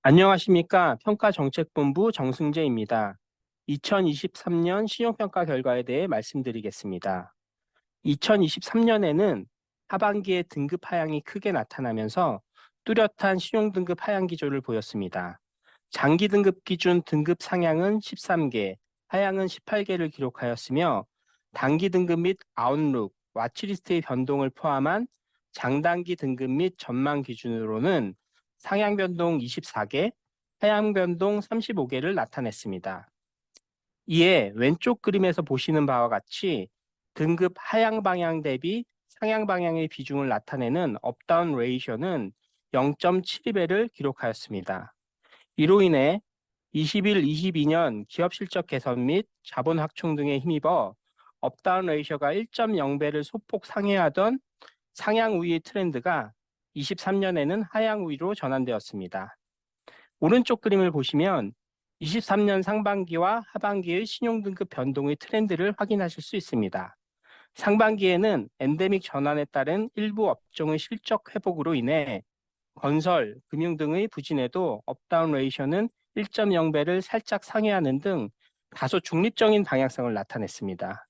안녕하십니까. 평가정책본부 정승재입니다. 2023년 신용평가 결과에 대해 말씀드리겠습니다. 2023년에는 하반기에 등급 하향이 크게 나타나면서 뚜렷한 신용등급 하향 기조를 보였습니다. 장기 등급 기준 등급 상향은 13개, 하향은 18개를 기록하였으며 단기 등급 및 아웃룩, 와치리스트의 변동을 포함한 장단기 등급 및 전망 기준으로는 상향 변동 24개, 하향 변동 35개를 나타냈습니다. 이에 왼쪽 그림에서 보시는 바와 같이 등급 하향 방향 대비 상향 방향의 비중을 나타내는 업다운 레이셔는 0.72배를 기록하였습니다. 이로 인해 21, 22년 기업 실적 개선 및 자본 확충 등에 힘입어 업다운 레이셔가 1.0배를 소폭 상회하던 상향 우위 트렌드가 23년에는 하향 우위로 전환되었습니다. 오른쪽 그림을 보시면 23년 상반기와 하반기의 신용등급 변동의 트렌드를 확인하실 수 있습니다. 상반기에는 엔데믹 전환에 따른 일부 업종의 실적 회복으로 인해 건설, 금융 등의 부진에도 업다운 레이셔는 1.0배를 살짝 상회하는 등 다소 중립적인 방향성을 나타냈습니다.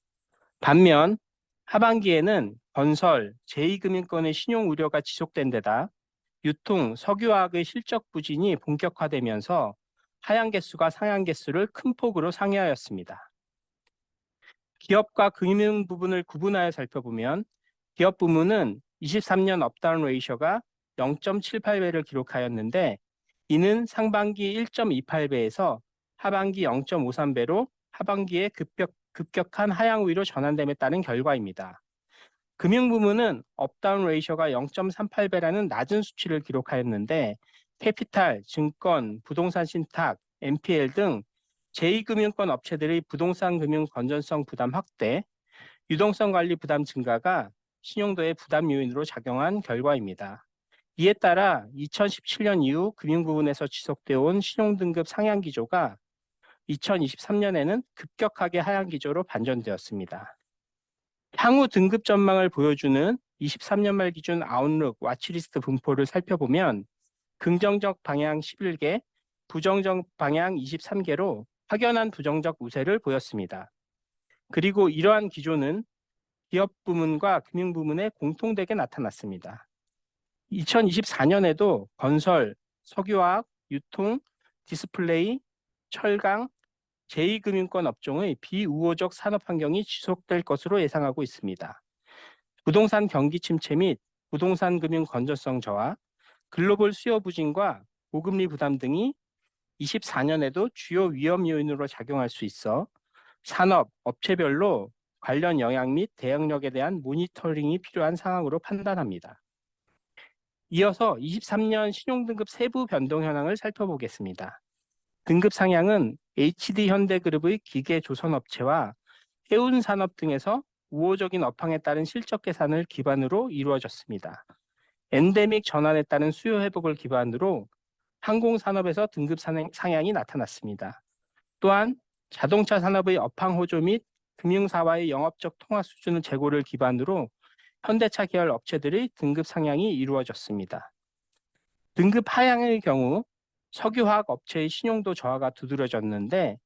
반면 하반기에는 건설, 제2금융권의 신용 우려가 지속된 데다 유통, 석유화학의 실적 부진이 본격화되면서 하향 개수가 상향 개수를 큰 폭으로 상회하였습니다. 기업과 금융 부분을 구분하여 살펴보면 기업 부문은 23년 업다운 레이셔가 0.78배를 기록하였는데 이는 상반기 1.28배에서 하반기 0.53배로 하반기에 급격한 하향 우위로 전환됨에 따른 결과입니다. 금융 부문은 업다운 레이셔가 0.38배라는 낮은 수치를 기록하였는데 캐피탈, 증권, 부동산 신탁, NPL 등 제2금융권 업체들의 부동산 금융 건전성 부담 확대, 유동성 관리 부담 증가가 신용도의 부담 요인으로 작용한 결과입니다. 이에 따라 2017년 이후 금융 부분에서 지속되어 온 신용등급 상향 기조가 2023년에는 급격하게 하향 기조로 반전되었습니다. 향후 등급 전망을 보여주는 23년 말 기준 아웃룩 와치리스트 분포를 살펴보면 긍정적 방향 11개, 부정적 방향 23개로 확연한 부정적 우세를 보였습니다. 그리고 이러한 기조는 기업 부문과 금융 부문에 공통되게 나타났습니다. 2024년에도 건설, 석유화학, 유통, 디스플레이, 철강, 제2금융권 업종의 비우호적 산업 환경이 지속될 것으로 예상하고 있습니다. 부동산 경기 침체 및 부동산 금융 건전성 저하, 글로벌 수요 부진과 고금리 부담 등이 24년에도 주요 위험 요인으로 작용할 수 있어 산업, 업체별로 관련 영향 및 대응력에 대한 모니터링이 필요한 상황으로 판단합니다. 이어서 23년 신용등급 세부 변동 현황을 살펴보겠습니다. 등급 상향은 HD현대그룹의 기계조선업체와 해운산업 등에서 우호적인 업황에 따른 실적 개선을 기반으로 이루어졌습니다. 엔데믹 전환에 따른 수요 회복을 기반으로 항공산업에서 등급 상향이 나타났습니다. 또한 자동차 산업의 업황 호조 및 금융사와의 영업적 통화 수준을 재고를 기반으로 현대차 계열 업체들의 등급 상향이 이루어졌습니다. 등급 하향의 경우 석유화학 업체의 신용도 저하가 두드러졌는데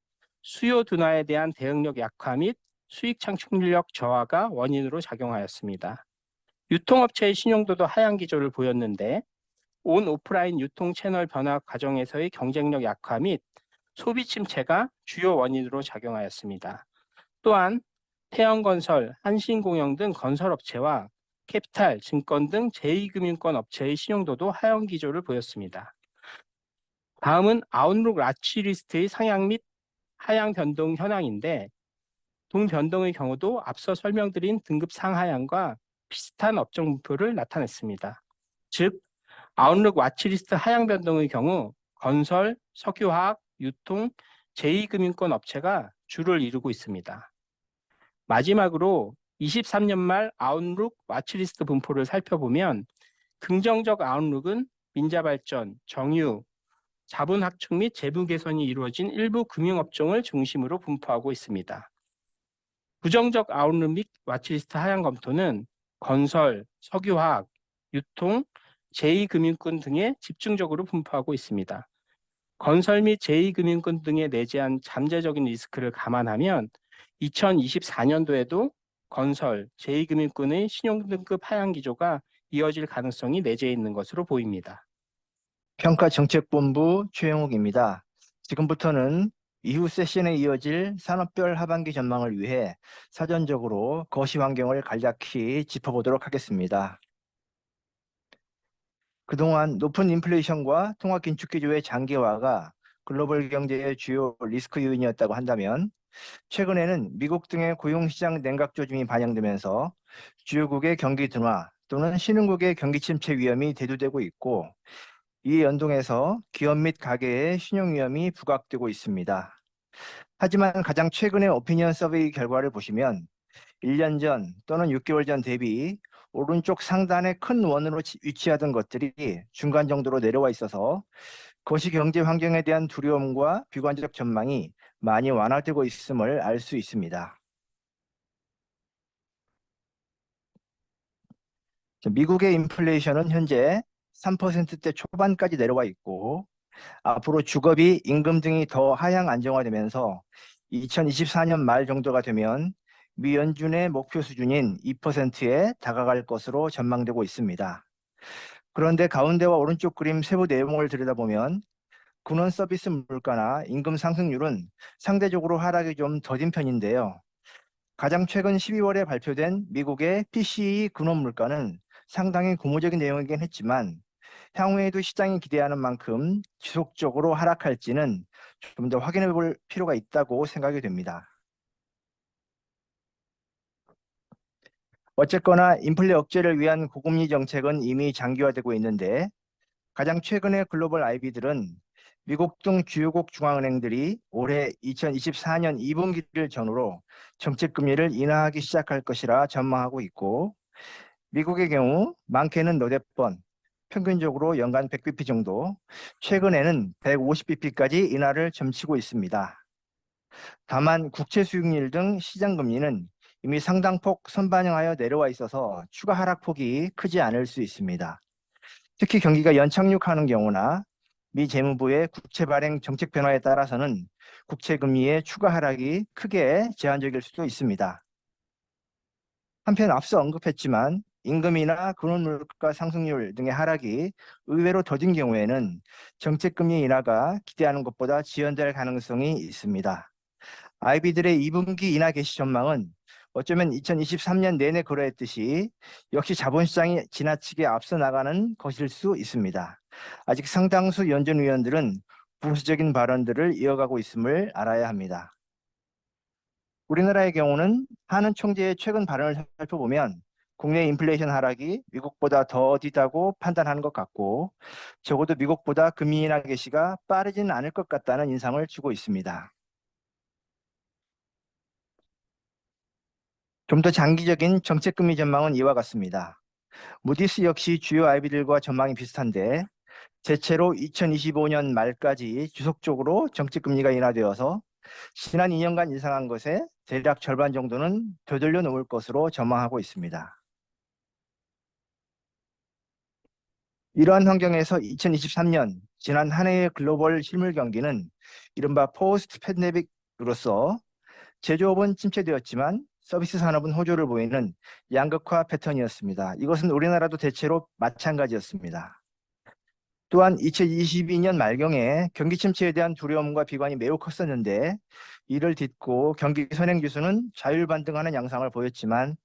수요 둔화에 대한 대응력 약화 및 수익 창출력 저하가 원인으로 작용하였습니다. 유통업체의 신용도도 하향 기조를 보였는데 온 오프라인 유통 채널 변화 과정에서의 경쟁력 약화 및 소비 침체가 주요 원인으로 작용하였습니다. 또한 태영건설, 한신공영 등 건설업체와 캐피탈, 증권 등 제2금융권 업체의 신용도도 하향 기조를 보였습니다. 다음은 아웃룩 라치리스트의 상향 및 하향 변동 현황인데 동변동의 경우도 앞서 설명드린 등급 상하향과 비슷한 업종 분포를 나타냈습니다. 즉, 아웃룩 와치리스트 하향 변동의 경우 건설, 석유화학, 유통, 제2금융권 업체가 주를 이루고 있습니다. 마지막으로 23년 말 아웃룩 와치리스트 분포를 살펴보면 긍정적 아웃룩은 민자발전, 정유, 자본 확충 및 재무 개선이 이루어진 일부 금융업종을 중심으로 분포하고 있습니다. 부정적 아웃룩 및 와치리스트 하향 검토는 건설, 석유화학, 유통, 제2금융권 등에 집중적으로 분포하고 있습니다. 건설 및 제2금융권 등에 내재한 잠재적인 리스크를 감안하면 2024년도에도 건설, 제2금융권의 신용등급 하향 기조가 이어질 가능성이 내재해 있는 것으로 보입니다. 평가정책본부 최영욱입니다. 지금부터는 이후 세션에 이어질 산업별 하반기 전망을 위해 사전적으로 거시 환경을 간략히 짚어보도록 하겠습니다. 그동안 높은 인플레이션과 통화 긴축 기조의 장기화가 글로벌 경제의 주요 리스크 요인이었다고 한다면, 최근에는 미국 등의 고용시장 냉각 조짐이 반영되면서 주요국의 경기 둔화 또는 신흥국의 경기 침체 위험이 대두되고 있고, 이에 연동해서 기업 및 가계의 신용 위험이 부각되고 있습니다. 하지만 가장 최근의 오피니언 서베이 결과를 보시면 1년 전 또는 6개월 전 대비 오른쪽 상단에 큰 원으로 위치하던 것들이 중간 정도로 내려와 있어서 거시 경제 환경에 대한 두려움과 비관적 전망이 많이 완화되고 있음을 알 수 있습니다. 미국의 인플레이션은 현재 3%대 초반까지 내려와 있고, 앞으로 주거비, 임금 등이 더 하향 안정화되면서 2024년 말 정도가 되면 미 연준의 목표 수준인 2%에 다가갈 것으로 전망되고 있습니다. 그런데 가운데와 오른쪽 그림 세부 내용을 들여다보면 군원 서비스 물가나 임금 상승률은 상대적으로 하락이 좀 더딘 편인데요. 가장 최근 12월에 발표된 미국의 PCE 근원 물가는 상당히 고무적인 내용이긴 했지만, 향후에도 시장이 기대하는 만큼 지속적으로 하락할지는 좀 더 확인해 볼 필요가 있다고 생각이 됩니다. 어쨌거나 인플레 억제를 위한 고금리 정책은 이미 장기화되고 있는데, 가장 최근의 글로벌 IB들은 미국 등 주요국 중앙은행들이 올해 2024년 2분기를 전후로 정책 금리를 인하하기 시작할 것이라 전망하고 있고, 미국의 경우 많게는 너댓 번, 평균적으로 연간 100bp 정도, 최근에는 150bp까지 인하를 점치고 있습니다. 다만 국채 수익률 등 시장 금리는 이미 상당폭 선반영하여 내려와 있어서 추가 하락폭이 크지 않을 수 있습니다. 특히 경기가 연착륙하는 경우나 미 재무부의 국채 발행 정책 변화에 따라서는 국채 금리의 추가 하락이 크게 제한적일 수도 있습니다. 한편 앞서 언급했지만 임금이나 근원 물가 상승률 등의 하락이 의외로 더딘 경우에는 정책 금리 인하가 기대하는 것보다 지연될 가능성이 있습니다. IB들의 2분기 인하 개시 전망은 어쩌면 2023년 내내 그러했듯이 역시 자본시장이 지나치게 앞서 나가는 것일 수 있습니다. 아직 상당수 연준 위원들은 보수적인 발언들을 이어가고 있음을 알아야 합니다. 우리나라의 경우는 하는 총재의 최근 발언을 살펴보면 국내 인플레이션 하락이 미국보다 더디다고 판단하는 것 같고, 적어도 미국보다 금리 인하 개시가 빠르지는 않을 것 같다는 인상을 주고 있습니다. 좀 더 장기적인 정책 금리 전망은 이와 같습니다. 무디스 역시 주요 IB들과 전망이 비슷한데, 대체로 2025년 말까지 지속적으로 정책 금리가 인하되어서 지난 2년간 인상한 것에 대략 절반 정도는 되돌려 놓을 것으로 전망하고 있습니다. 이러한 환경에서 2023년 지난 한 해의 글로벌 실물 경기는 이른바 포스트 팬데믹으로서 제조업은 침체되었지만 서비스 산업은 호조를 보이는 양극화 패턴이었습니다. 이것은 우리나라도 대체로 마찬가지였습니다. 또한 2022년 말경에 경기 침체에 대한 두려움과 비관이 매우 컸었는데, 이를 딛고 경기 선행 지수는 자율반등하는 양상을 보였지만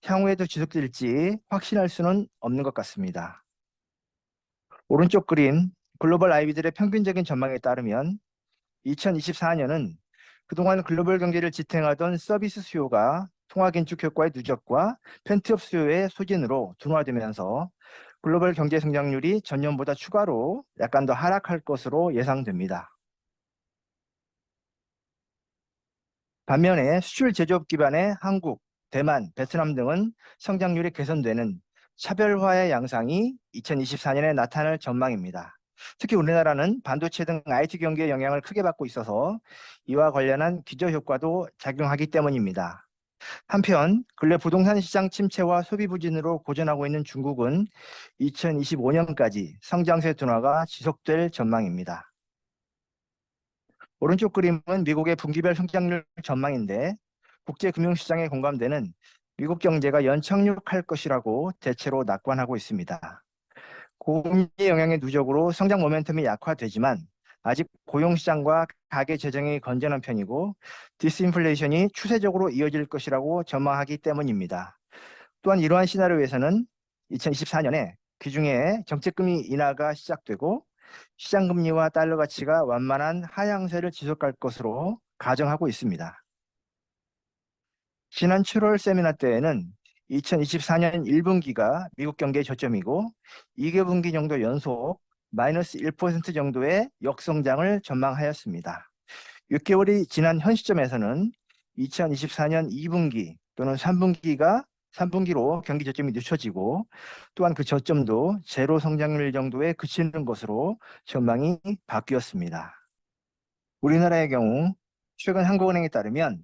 향후에도 지속될지 확신할 수는 없는 것 같습니다. 오른쪽 그림 글로벌 IB들의 평균적인 전망에 따르면 2024년은 그동안 글로벌 경제를 지탱하던 서비스 수요가 통화 긴축 효과의 누적과 펜트업 수요의 소진으로 둔화되면서 글로벌 경제 성장률이 전년보다 추가로 약간 더 하락할 것으로 예상됩니다. 반면에 수출 제조업 기반의 한국, 대만, 베트남 등은 성장률이 개선되는 차별화의 양상이 2024년에 나타날 전망입니다. 특히 우리나라는 반도체 등 IT 경기의 영향을 크게 받고 있어서 이와 관련한 기저 효과도 작용하기 때문입니다. 한편 근래 부동산 시장 침체와 소비 부진으로 고전하고 있는 중국은 2025년까지 성장세 둔화가 지속될 전망입니다. 오른쪽 그림은 미국의 분기별 성장률 전망인데 국제 금융시장에 공감되는 미국 경제가 연착륙할 것이라고 대체로 낙관하고 있습니다. 고금리 영향의 누적으로 성장 모멘텀이 약화되지만 아직 고용시장과 가계 재정이 건전한 편이고 디스인플레이션이 추세적으로 이어질 것이라고 전망하기 때문입니다. 또한 이러한 시나리오에서는 2024년에 귀중의 정책금리 인하가 시작되고 시장금리와 달러 가치가 완만한 하향세를 지속할 것으로 가정하고 있습니다. 지난 7월 세미나 때에는 2024년 1분기가 미국 경기의 저점이고 2개분기 정도 연속 마이너스 1% 정도의 역성장을 전망하였습니다. 6개월이 지난 현 시점에서는 2024년 2분기 또는 3분기로 경기 저점이 늦춰지고 또한 그 저점도 제로 성장률 정도에 그치는 것으로 전망이 바뀌었습니다. 우리나라의 경우 최근 한국은행에 따르면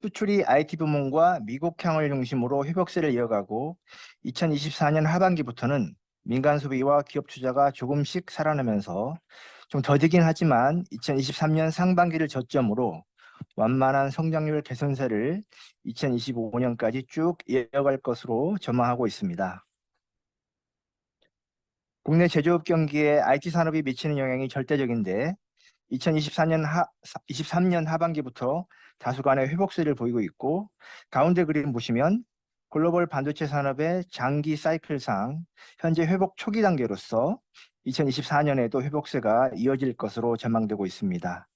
수출이 IT 부문과 미국향을 중심으로 회복세를 이어가고 2024년 하반기부터는 민간 소비와 기업 투자가 조금씩 살아나면서 좀 더디긴 하지만 2023년 상반기를 저점으로 완만한 성장률 개선세를 2025년까지 쭉 이어갈 것으로 전망하고 있습니다. 국내 제조업 경기에 IT 산업이 미치는 영향이 절대적인데 23년 하반기부터 다소간의 회복세를 보이고 있고 가운데 그림 보시면 글로벌 반도체 산업의 장기 사이클상 현재 회복 초기 단계로서 2024년에도 회복세가 이어질 것으로 전망되고 있습니다.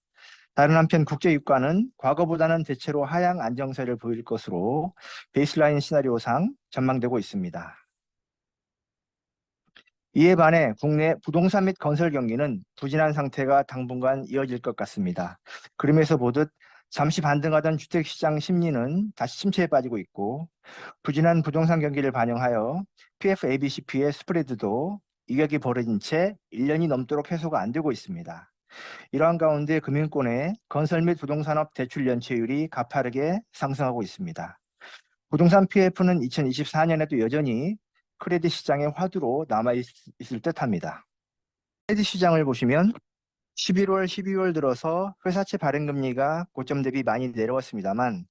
다른 한편 국제 유가는 과거보다는 대체로 하향 안정세를 보일 것으로 베이스라인 시나리오상 전망되고 있습니다. 이에 반해 국내 부동산 및 건설 경기는 부진한 상태가 당분간 이어질 것 같습니다. 그림에서 보듯 잠시 반등하던 주택시장 심리는 다시 침체에 빠지고 있고 부진한 부동산 경기를 반영하여 PFABCP의 스프레드도 이격이 벌어진 채 1년이 넘도록 해소가 안 되고 있습니다. 이러한 가운데 금융권의 건설 및 부동산업 대출 연체율이 가파르게 상승하고 있습니다. 부동산 PF는 2024년에도 여전히 크레딧 시장의 화두로 남아있을 듯합니다. 크레딧 시장을 보시면 11월, 12월 들어서 회사채 발행금리가 고점 대비 많이 내려왔습니다만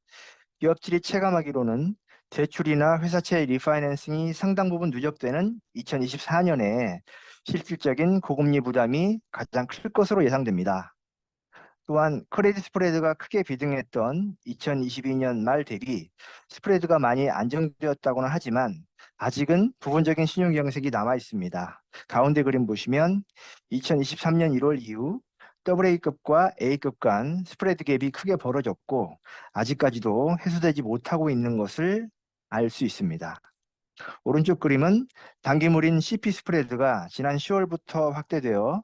기업들이 체감하기로는 대출이나 회사채 리파이낸싱이 상당 부분 누적되는 2024년에 실질적인 고금리 부담이 가장 클 것으로 예상됩니다. 또한 크레딧 스프레드가 크게 비등했던 2022년 말 대비 스프레드가 많이 안정되었다고는 하지만 아직은 부분적인 신용 경색이 남아 있습니다. 가운데 그림 보시면 2023년 1월 이후 AA급과 A급 간 스프레드 갭이 크게 벌어졌고 아직까지도 해소되지 못하고 있는 것을 알 수 있습니다. 오른쪽 그림은 단기물인 CP 스프레드가 지난 10월부터 확대되어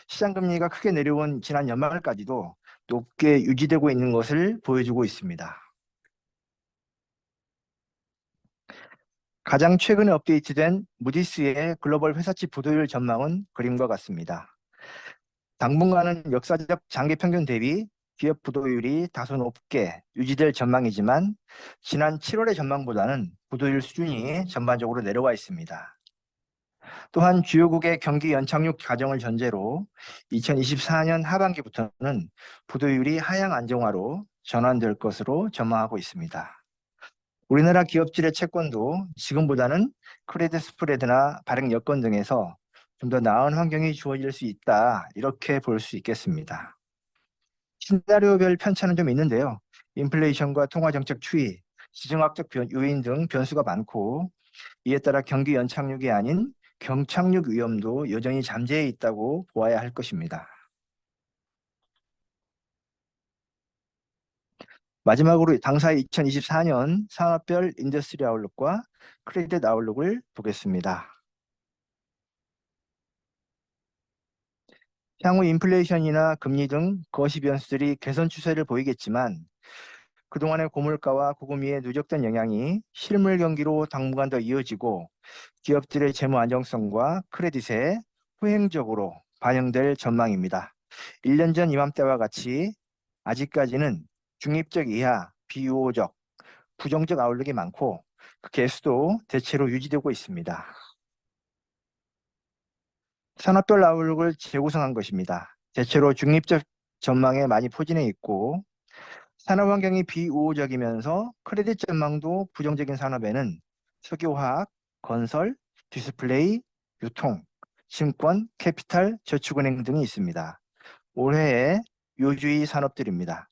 시장금리가 크게 내려온 지난 연말까지도 높게 유지되고 있는 것을 보여주고 있습니다. 가장 최근에 업데이트된 무디스의 글로벌 회사채 부도율 전망은 그림과 같습니다. 당분간은 역사적 장기 평균 대비 기업 부도율이 다소 높게 유지될 전망이지만 지난 7월의 전망보다는 부도율 수준이 전반적으로 내려와 있습니다. 또한 주요국의 경기 연착륙 과정을 전제로 2024년 하반기부터는 부도율이 하향 안정화로 전환될 것으로 전망하고 있습니다. 우리나라 기업들의 채권도 지금보다는 크레딧 스프레드나 발행 여건 등에서 좀 더 나은 환경이 주어질 수 있다, 이렇게 볼 수 있겠습니다. 시나리오별 편차는 좀 있는데요. 인플레이션과 통화정책 추이, 지정학적 요인 등 변수가 많고 이에 따라 경기 연착륙이 아닌 경착륙 위험도 여전히 잠재해 있다고 보아야 할 것입니다. 마지막으로 당사 2024년 산업별 인더스트리 아웃룩과 크레딧 아웃룩을 보겠습니다. 향후 인플레이션이나 금리 등 거시 변수들이 개선 추세를 보이겠지만 그동안의 고물가와 고금리의 누적된 영향이 실물 경기로 당분간 더 이어지고 기업들의 재무 안정성과 크레딧에 후행적으로 반영될 전망입니다. 1년 전 이맘때와 같이 아직까지는 중립적 이하, 비우호적, 부정적 아웃룩이 많고 그 개수도 대체로 유지되고 있습니다. 산업별 아웃룩을 재구성한 것입니다. 대체로 중립적 전망에 많이 포진해 있고 산업 환경이 비우호적이면서 크레딧 전망도 부정적인 산업에는 석유화학, 건설, 디스플레이, 유통, 증권, 캐피탈, 저축은행 등이 있습니다. 올해의 요주의 산업들입니다.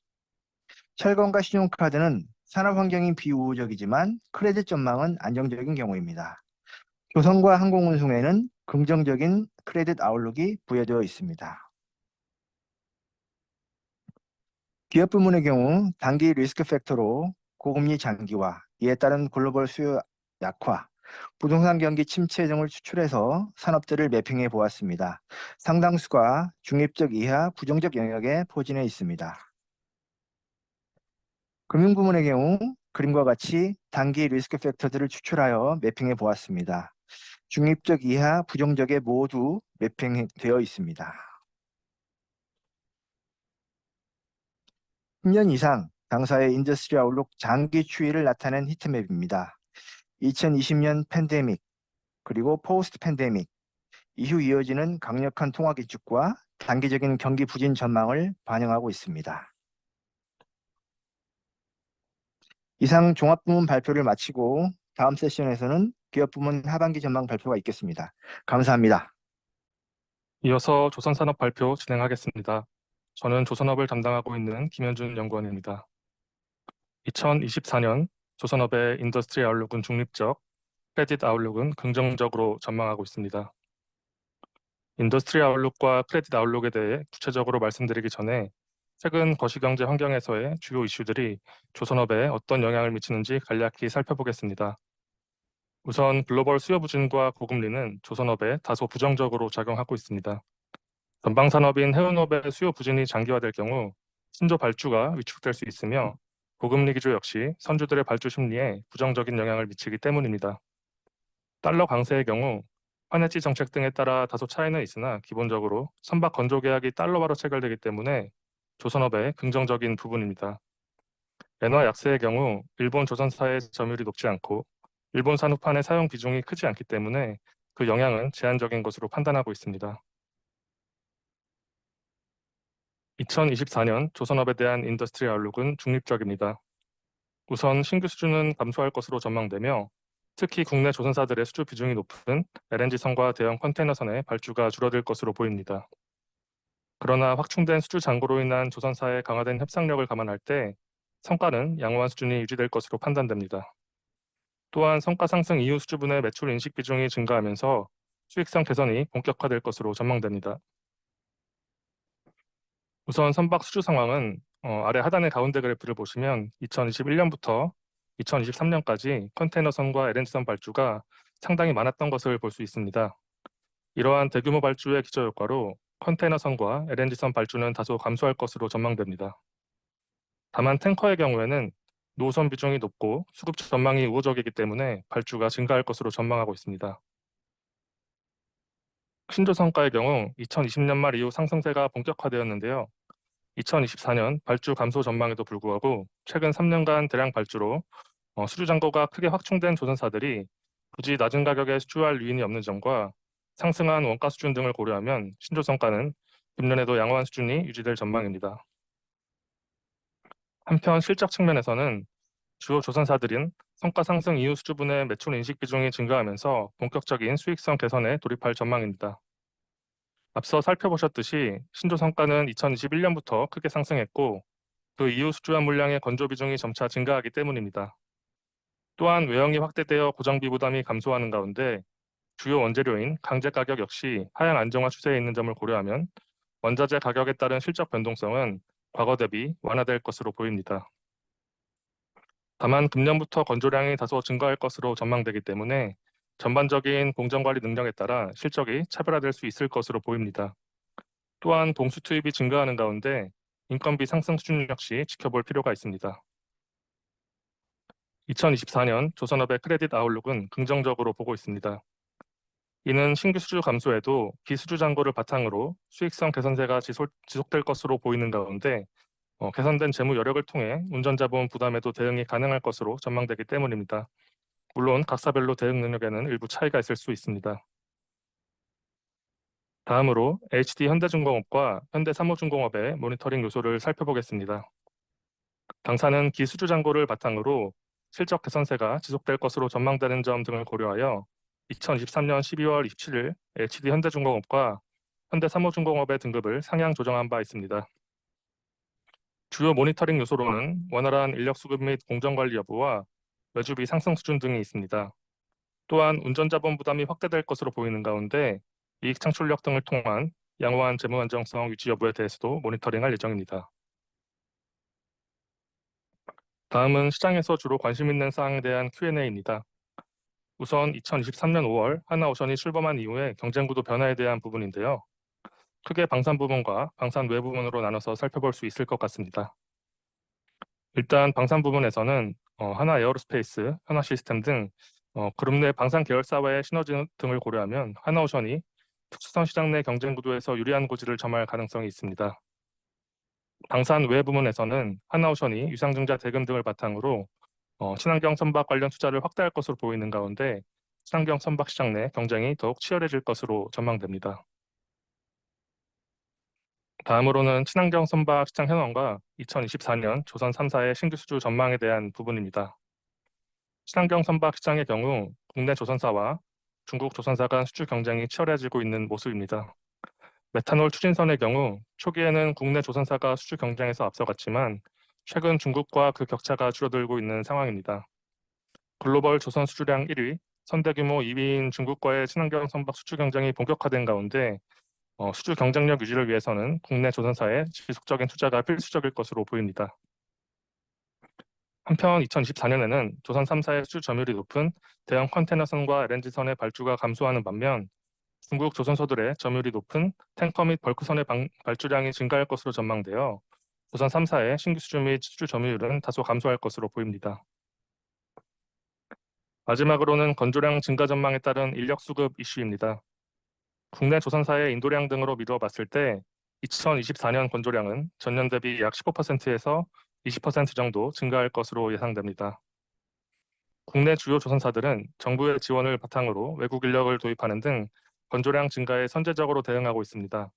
철강과 신용카드는 산업 환경이 비우호적이지만 크레딧 전망은 안정적인 경우입니다. 조선과 항공운송에는 긍정적인 크레딧 아웃룩이 부여되어 있습니다. 기업 부문의 경우 단기 리스크 팩터로 고금리 장기화, 이에 따른 글로벌 수요 약화, 부동산 경기 침체 등을 추출해서 산업들을 매핑해 보았습니다. 상당수가 중립적 이하 부정적 영역에 포진해 있습니다. 금융 부문의 경우 그림과 같이 단기 리스크 팩터들을 추출하여 매핑해 보았습니다. 중립적 이하 부정적에 모두 매핑되어 있습니다. 10년 이상 당사의 인더스트리 아웃룩 장기 추이를 나타낸 히트맵입니다. 2020년 팬데믹, 그리고 포스트 팬데믹, 이후 이어지는 강력한 통화 기축과 단기적인 경기 부진 전망을 반영하고 있습니다. 이상 종합부문 발표를 마치고 다음 세션에서는 기업 부문 하반기 전망 발표가 있겠습니다. 감사합니다. 이어서 조선산업 발표 진행하겠습니다. 저는 조선업을 담당하고 있는 김현준 연구원입니다. 2024년 조선업의 인더스트리 아웃룩은 중립적, 크레딧 아웃룩은 긍정적으로 전망하고 있습니다. 인더스트리 아웃룩과 크레딧 아웃룩에 대해 구체적으로 말씀드리기 전에 최근 거시경제 환경에서의 주요 이슈들이 조선업에 어떤 영향을 미치는지 간략히 살펴보겠습니다. 우선 글로벌 수요 부진과 고금리는 조선업에 다소 부정적으로 작용하고 있습니다. 전방 산업인 해운업의 수요 부진이 장기화될 경우 신조 발주가 위축될 수 있으며 고금리 기조 역시 선주들의 발주 심리에 부정적인 영향을 미치기 때문입니다. 달러 강세의 경우 환해지 정책 등에 따라 다소 차이는 있으나 기본적으로 선박 건조 계약이 달러화로 체결되기 때문에 조선업의 긍정적인 부분입니다. 엔화 약세의 경우 일본 조선사의 점유율이 높지 않고 일본 산업판의 사용 비중이 크지 않기 때문에 그 영향은 제한적인 것으로 판단하고 있습니다. 2024년 조선업에 대한 인더스트리 아웃룩은 중립적입니다. 우선 신규 수주는 감소할 것으로 전망되며 특히 국내 조선사들의 수주 비중이 높은 LNG선과 대형 컨테이너선의 발주가 줄어들 것으로 보입니다. 그러나 확충된 수주 잔고로 인한 조선사의 강화된 협상력을 감안할 때 성과는 양호한 수준이 유지될 것으로 판단됩니다. 또한 성과 상승 이후 수주분의 매출 인식 비중이 증가하면서 수익성 개선이 본격화될 것으로 전망됩니다. 우선 선박 수주 상황은 아래 하단의 가운데 그래프를 보시면 2021년부터 2023년까지 컨테이너선과 LNG선 발주가 상당히 많았던 것을 볼 수 있습니다. 이러한 대규모 발주의 기저효과로 컨테이너선과 LNG선 발주는 다소 감소할 것으로 전망됩니다. 다만 탱커의 경우에는 노선 비중이 높고 수급 전망이 우호적이기 때문에 발주가 증가할 것으로 전망하고 있습니다. 신조선가의 경우 2020년 말 이후 상승세가 본격화되었는데요. 2024년 발주 감소 전망에도 불구하고 최근 3년간 대량 발주로 수주 잔고가 크게 확충된 조선사들이 굳이 낮은 가격에 수주할 유인이 없는 점과 상승한 원가 수준 등을 고려하면 신조선가는 금년에도 양호한 수준이 유지될 전망입니다. 한편 실적 측면에서는 주요 조선사들인 성과 상승 이후 수주분의 매출 인식 비중이 증가하면서 본격적인 수익성 개선에 돌입할 전망입니다. 앞서 살펴보셨듯이 신조선가는 2021년부터 크게 상승했고 그 이후 수주한 물량의 건조 비중이 점차 증가하기 때문입니다. 또한 외형이 확대되어 고정비 부담이 감소하는 가운데 주요 원재료인 강제 가격 역시 하향 안정화 추세에 있는 점을 고려하면 원자재 가격에 따른 실적 변동성은 과거 대비 완화될 것으로 보입니다. 다만 금년부터 건조량이 다소 증가할 것으로 전망되기 때문에 전반적인 공정관리 능력에 따라 실적이 차별화될 수 있을 것으로 보입니다. 또한 동수 투입이 증가하는 가운데 인건비 상승 수준 역시 지켜볼 필요가 있습니다. 2024년 조선업의 크레딧 아웃룩은 긍정적으로 보고 있습니다. 이는 신규 수주 감소에도 비수주 잔고를 바탕으로 수익성 개선세가 지속될 것으로 보이는 가운데 개선된 재무 여력을 통해 운전자본 부담에도 대응이 가능할 것으로 전망되기 때문입니다. 물론 각사별로 대응 능력에는 일부 차이가 있을 수 있습니다. 다음으로 HD 현대중공업과 현대사무중공업의 모니터링 요소를 살펴보겠습니다. 당사는 기수주 잔고를 바탕으로 실적 개선세가 지속될 것으로 전망되는 점 등을 고려하여 2023년 12월 27일 HD 현대중공업과 현대사무중공업의 등급을 상향 조정한 바 있습니다. 주요 모니터링 요소로는 원활한 인력 수급 및 공정관리 여부와 외주비 상승 수준 등이 있습니다. 또한 운전자본 부담이 확대될 것으로 보이는 가운데 이익 창출력 등을 통한 양호한 재무 안정성 유지 여부에 대해서도 모니터링할 예정입니다. 다음은 시장에서 주로 관심 있는 사항에 대한 Q&A입니다. 우선 2023년 5월 하나오션이 출범한 이후의 경쟁구도 변화에 대한 부분인데요. 크게 방산 부문과 방산 외 부문으로 나눠서 살펴볼 수 있을 것 같습니다. 일단 방산 부문에서는 하나 에어로스페이스, 하나 시스템 등 그룹 내 방산 계열사와의 시너지 등을 고려하면 하나오션이 특수성 시장 내 경쟁 구도에서 유리한 고지를 점할 가능성이 있습니다. 방산 외 부문에서는 하나오션이 유상증자 대금 등을 바탕으로 친환경 선박 관련 투자를 확대할 것으로 보이는 가운데 친환경 선박 시장 내 경쟁이 더욱 치열해질 것으로 전망됩니다. 다음으로는 친환경 선박 시장 현황과 2024년 조선 3사의 신규 수주 전망에 대한 부분입니다. 친환경 선박 시장의 경우 국내 조선사와 중국 조선사 간 수주 경쟁이 치열해지고 있는 모습입니다. 메탄올 추진선의 경우 초기에는 국내 조선사가 수주 경쟁에서 앞서갔지만 최근 중국과 그 격차가 줄어들고 있는 상황입니다. 글로벌 조선 수주량 1위, 선대 규모 2위인 중국과의 친환경 선박 수주 경쟁이 본격화된 가운데 수주 경쟁력 유지를 위해서는 국내 조선사의 지속적인 투자가 필수적일 것으로 보입니다. 한편 2024년에는 조선 3사의 수주 점유율이 높은 대형 컨테이너선과 LNG선의 발주가 감소하는 반면 중국 조선소들의 점유율이 높은 탱커 및 벌크선의 발주량이 증가할 것으로 전망되어 조선 3사의 신규 수주 및 수주 점유율은 다소 감소할 것으로 보입니다. 마지막으로는 건조량 증가 전망에 따른 인력 수급 이슈입니다. 국내 조선사의 인도량 등으로 미루어 봤을 때 2024년 건조량은 전년 대비 약 15%에서 20% 정도 증가할 것으로 예상됩니다. 국내 주요 조선사들은 정부의 지원을 바탕으로 외국 인력을 도입하는 등 건조량 증가에 선제적으로 대응하고 있습니다.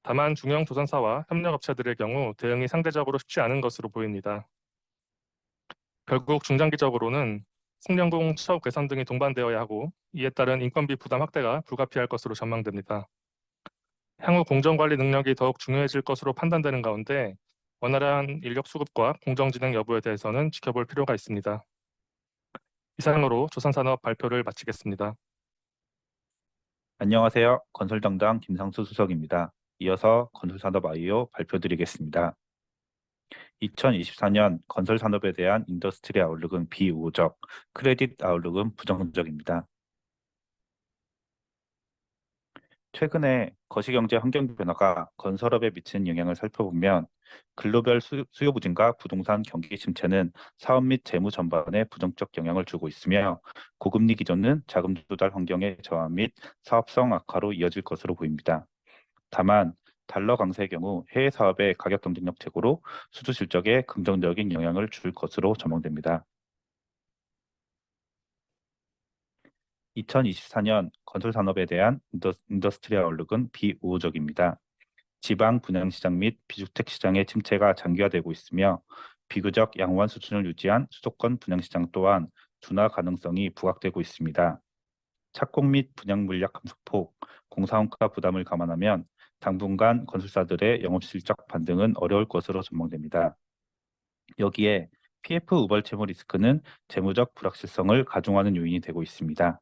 다만 중형 조선사와 협력업체들의 경우 대응이 상대적으로 쉽지 않은 것으로 보입니다. 결국 중장기적으로는 승용공 사업 개선 등이 동반되어야 하고 이에 따른 인건비 부담 확대가 불가피할 것으로 전망됩니다. 향후 공정관리 능력이 더욱 중요해질 것으로 판단되는 가운데 원활한 인력 수급과 공정진행 여부에 대해서는 지켜볼 필요가 있습니다. 이상으로 조선산업 발표를 마치겠습니다. 안녕하세요. 건설정당 김상수 수석입니다. 이어서 건설산업 아이오 발표드리겠습니다. 2024년 건설산업에 대한 인더스트리 아웃룩은 비우호적, 크레딧 아웃룩은 부정적입니다. 최근에 거시경제 환경 변화가 건설업에 미치는 영향을 살펴보면 글로벌 수요 부진과 부동산 경기 침체는 사업 및 재무 전반에 부정적 영향을 주고 있으며 고금리 기조는 자금 조달 환경의 저하 및 사업성 악화로 이어질 것으로 보입니다. 다만 달러 강세의 경우 해외 사업의 가격 경쟁력 최고로 수주 실적에 긍정적인 영향을 줄 것으로 전망됩니다. 2024년 건설 산업에 대한 인더스트리 아웃룩은 비우호적입니다. 지방 분양시장 및 비주택 시장의 침체가 장기화되고 있으며 비교적 양호한 수준을 유지한 수도권 분양시장 또한 둔화 가능성이 부각되고 있습니다. 착공 및 분양 물량 감소폭, 공사원가 부담을 감안하면 당분간 건설사들의 영업실적 반등은 어려울 것으로 전망됩니다. 여기에 PF 우벌 채무 리스크는 재무적 불확실성을 가중하는 요인이 되고 있습니다.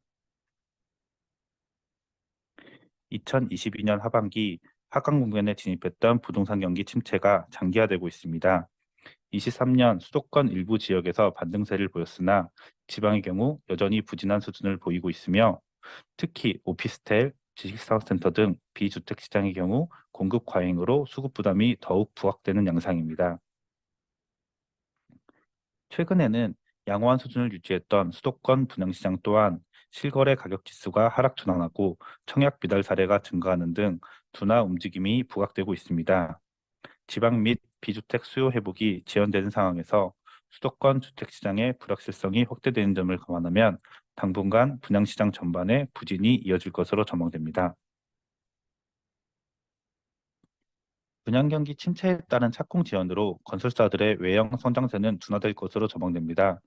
2022년 하반기 하강 국면에 진입했던 부동산 경기 침체가 장기화되고 있습니다. 23년 수도권 일부 지역에서 반등세를 보였으나 지방의 경우 여전히 부진한 수준을 보이고 있으며 특히 오피스텔, 지식사업센터 등 비주택 시장의 경우 공급 과잉으로 수급 부담이 더욱 부각되는 양상입니다. 최근에는 양호한 수준을 유지했던 수도권 분양시장 또한 실거래 가격 지수가 하락 전환하고 청약 미달 사례가 증가하는 등 둔화 움직임이 부각되고 있습니다. 지방 및 비주택 수요 회복이 지연되는 상황에서 수도권 주택 시장의 불확실성이 확대되는 점을 감안하면 당분간 분양시장 전반에 부진이 이어질 것으로 전망됩니다. 분양 경기 침체에 따른 착공 지연으로 건설사들의 외형 성장세는 둔화될 것으로 전망됩니다.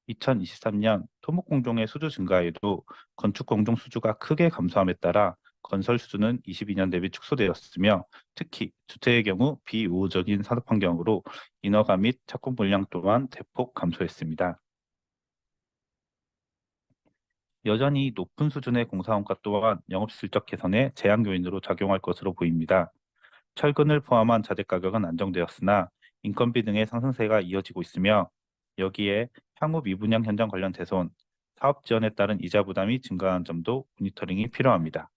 2023년 토목 공종의 수주 증가에도 건축 공종 수주가 크게 감소함에 따라 건설 수주는 22년 대비 축소되었으며, 특히 주택의 경우 비우호적인 산업 환경으로 인허가 및 착공 물량 또한 대폭 감소했습니다. 여전히 높은 수준의 공사원가 또한 영업 실적 개선에 제한 요인으로 작용할 것으로 보입니다. 철근을 포함한 자재 가격은 안정되었으나 인건비 등의 상승세가 이어지고 있으며, 여기에 향후 미분양 현장 관련 대손, 사업 지원에 따른 이자 부담이 증가한 점도 모니터링이 필요합니다.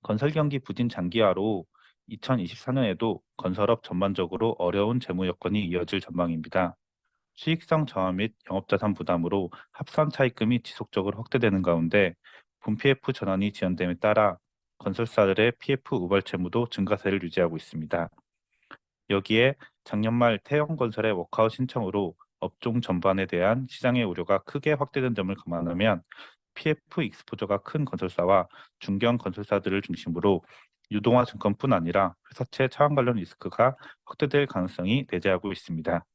건설 경기 부진 장기화로 2024년에도 건설업 전반적으로 어려운 재무 여건이 이어질 전망입니다. 수익성 저하 및 영업자산 부담으로 합산 차입금이 지속적으로 확대되는 가운데 분 PF 전환이 지연됨에 따라 건설사들의 PF 우발 채무도 증가세를 유지하고 있습니다. 여기에 작년 말 태형건설의 워크아웃 신청으로 업종 전반에 대한 시장의 우려가 크게 확대된 점을 감안하면 PF 익스포저가 큰 건설사와 중견 건설사들을 중심으로 유동화 증권뿐 아니라 회사채 차환 관련 리스크가 확대될 가능성이 내재하고 있습니다.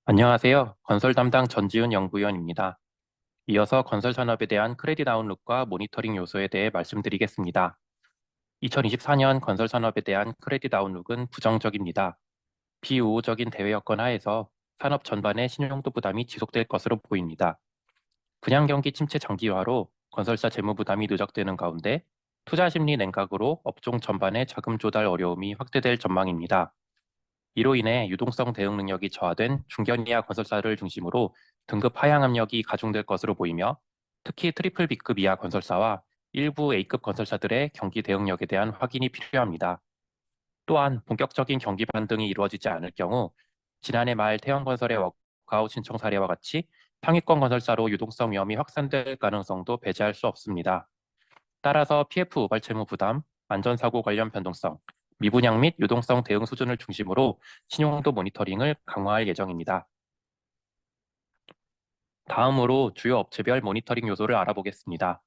안녕하세요. 건설 담당 전지훈 연구위원입니다. 이어서 건설 산업에 대한 크레딧 아웃룩과 모니터링 요소에 대해 말씀드리겠습니다. 2024년 건설 산업에 대한 크레딧 아웃룩은 부정적입니다. 비우호적인 대외 여건 하에서 산업 전반의 신용도 부담이 지속될 것으로 보입니다. 분양 경기 침체 장기화로 건설사 재무 부담이 누적되는 가운데 투자 심리 냉각으로 업종 전반의 자금 조달 어려움이 확대될 전망입니다. 이로 인해 유동성 대응 능력이 저하된 중견 이하 건설사를 중심으로 등급 하향 압력이 가중될 것으로 보이며, 특히 트리플 B급 이하 건설사와 일부 A급 건설사들의 경기 대응력에 대한 확인이 필요합니다. 또한 본격적인 경기 반등이 이루어지지 않을 경우 지난해 말 태형건설의 워크아웃 신청 사례와 같이 상위권 건설사로 유동성 위험이 확산될 가능성도 배제할 수 없습니다. 따라서 PF 우발 채무 부담, 안전사고 관련 변동성, 미분양 및 유동성 대응 수준을 중심으로 신용도 모니터링을 강화할 예정입니다. 다음으로 주요 업체별 모니터링 요소를 알아보겠습니다.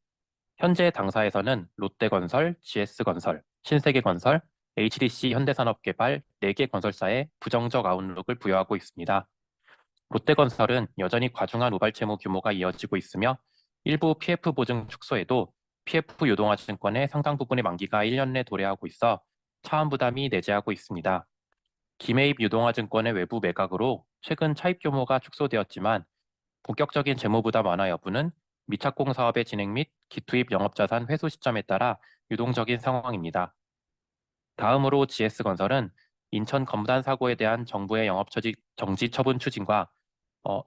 현재 당사에서는 롯데건설, GS건설, 신세계건설, HDC 현대산업개발 4개 건설사에 부정적 아웃룩을 부여하고 있습니다. 롯데건설은 여전히 과중한 우발 채무 규모가 이어지고 있으며 일부 PF 보증 축소에도 PF 유동화 증권의 상당 부분의 만기가 1년 내 도래하고 있어 차환 부담이 내재하고 있습니다. 기매입 유동화 증권의 외부 매각으로 최근 차입 규모가 축소되었지만 본격적인 재무 부담 완화 여부는 미착공 사업의 진행 및 기투입 영업자산 회수 시점에 따라 유동적인 상황입니다. 다음으로 GS건설은 인천 검단 사고에 대한 정부의 영업 정지 처분 추진과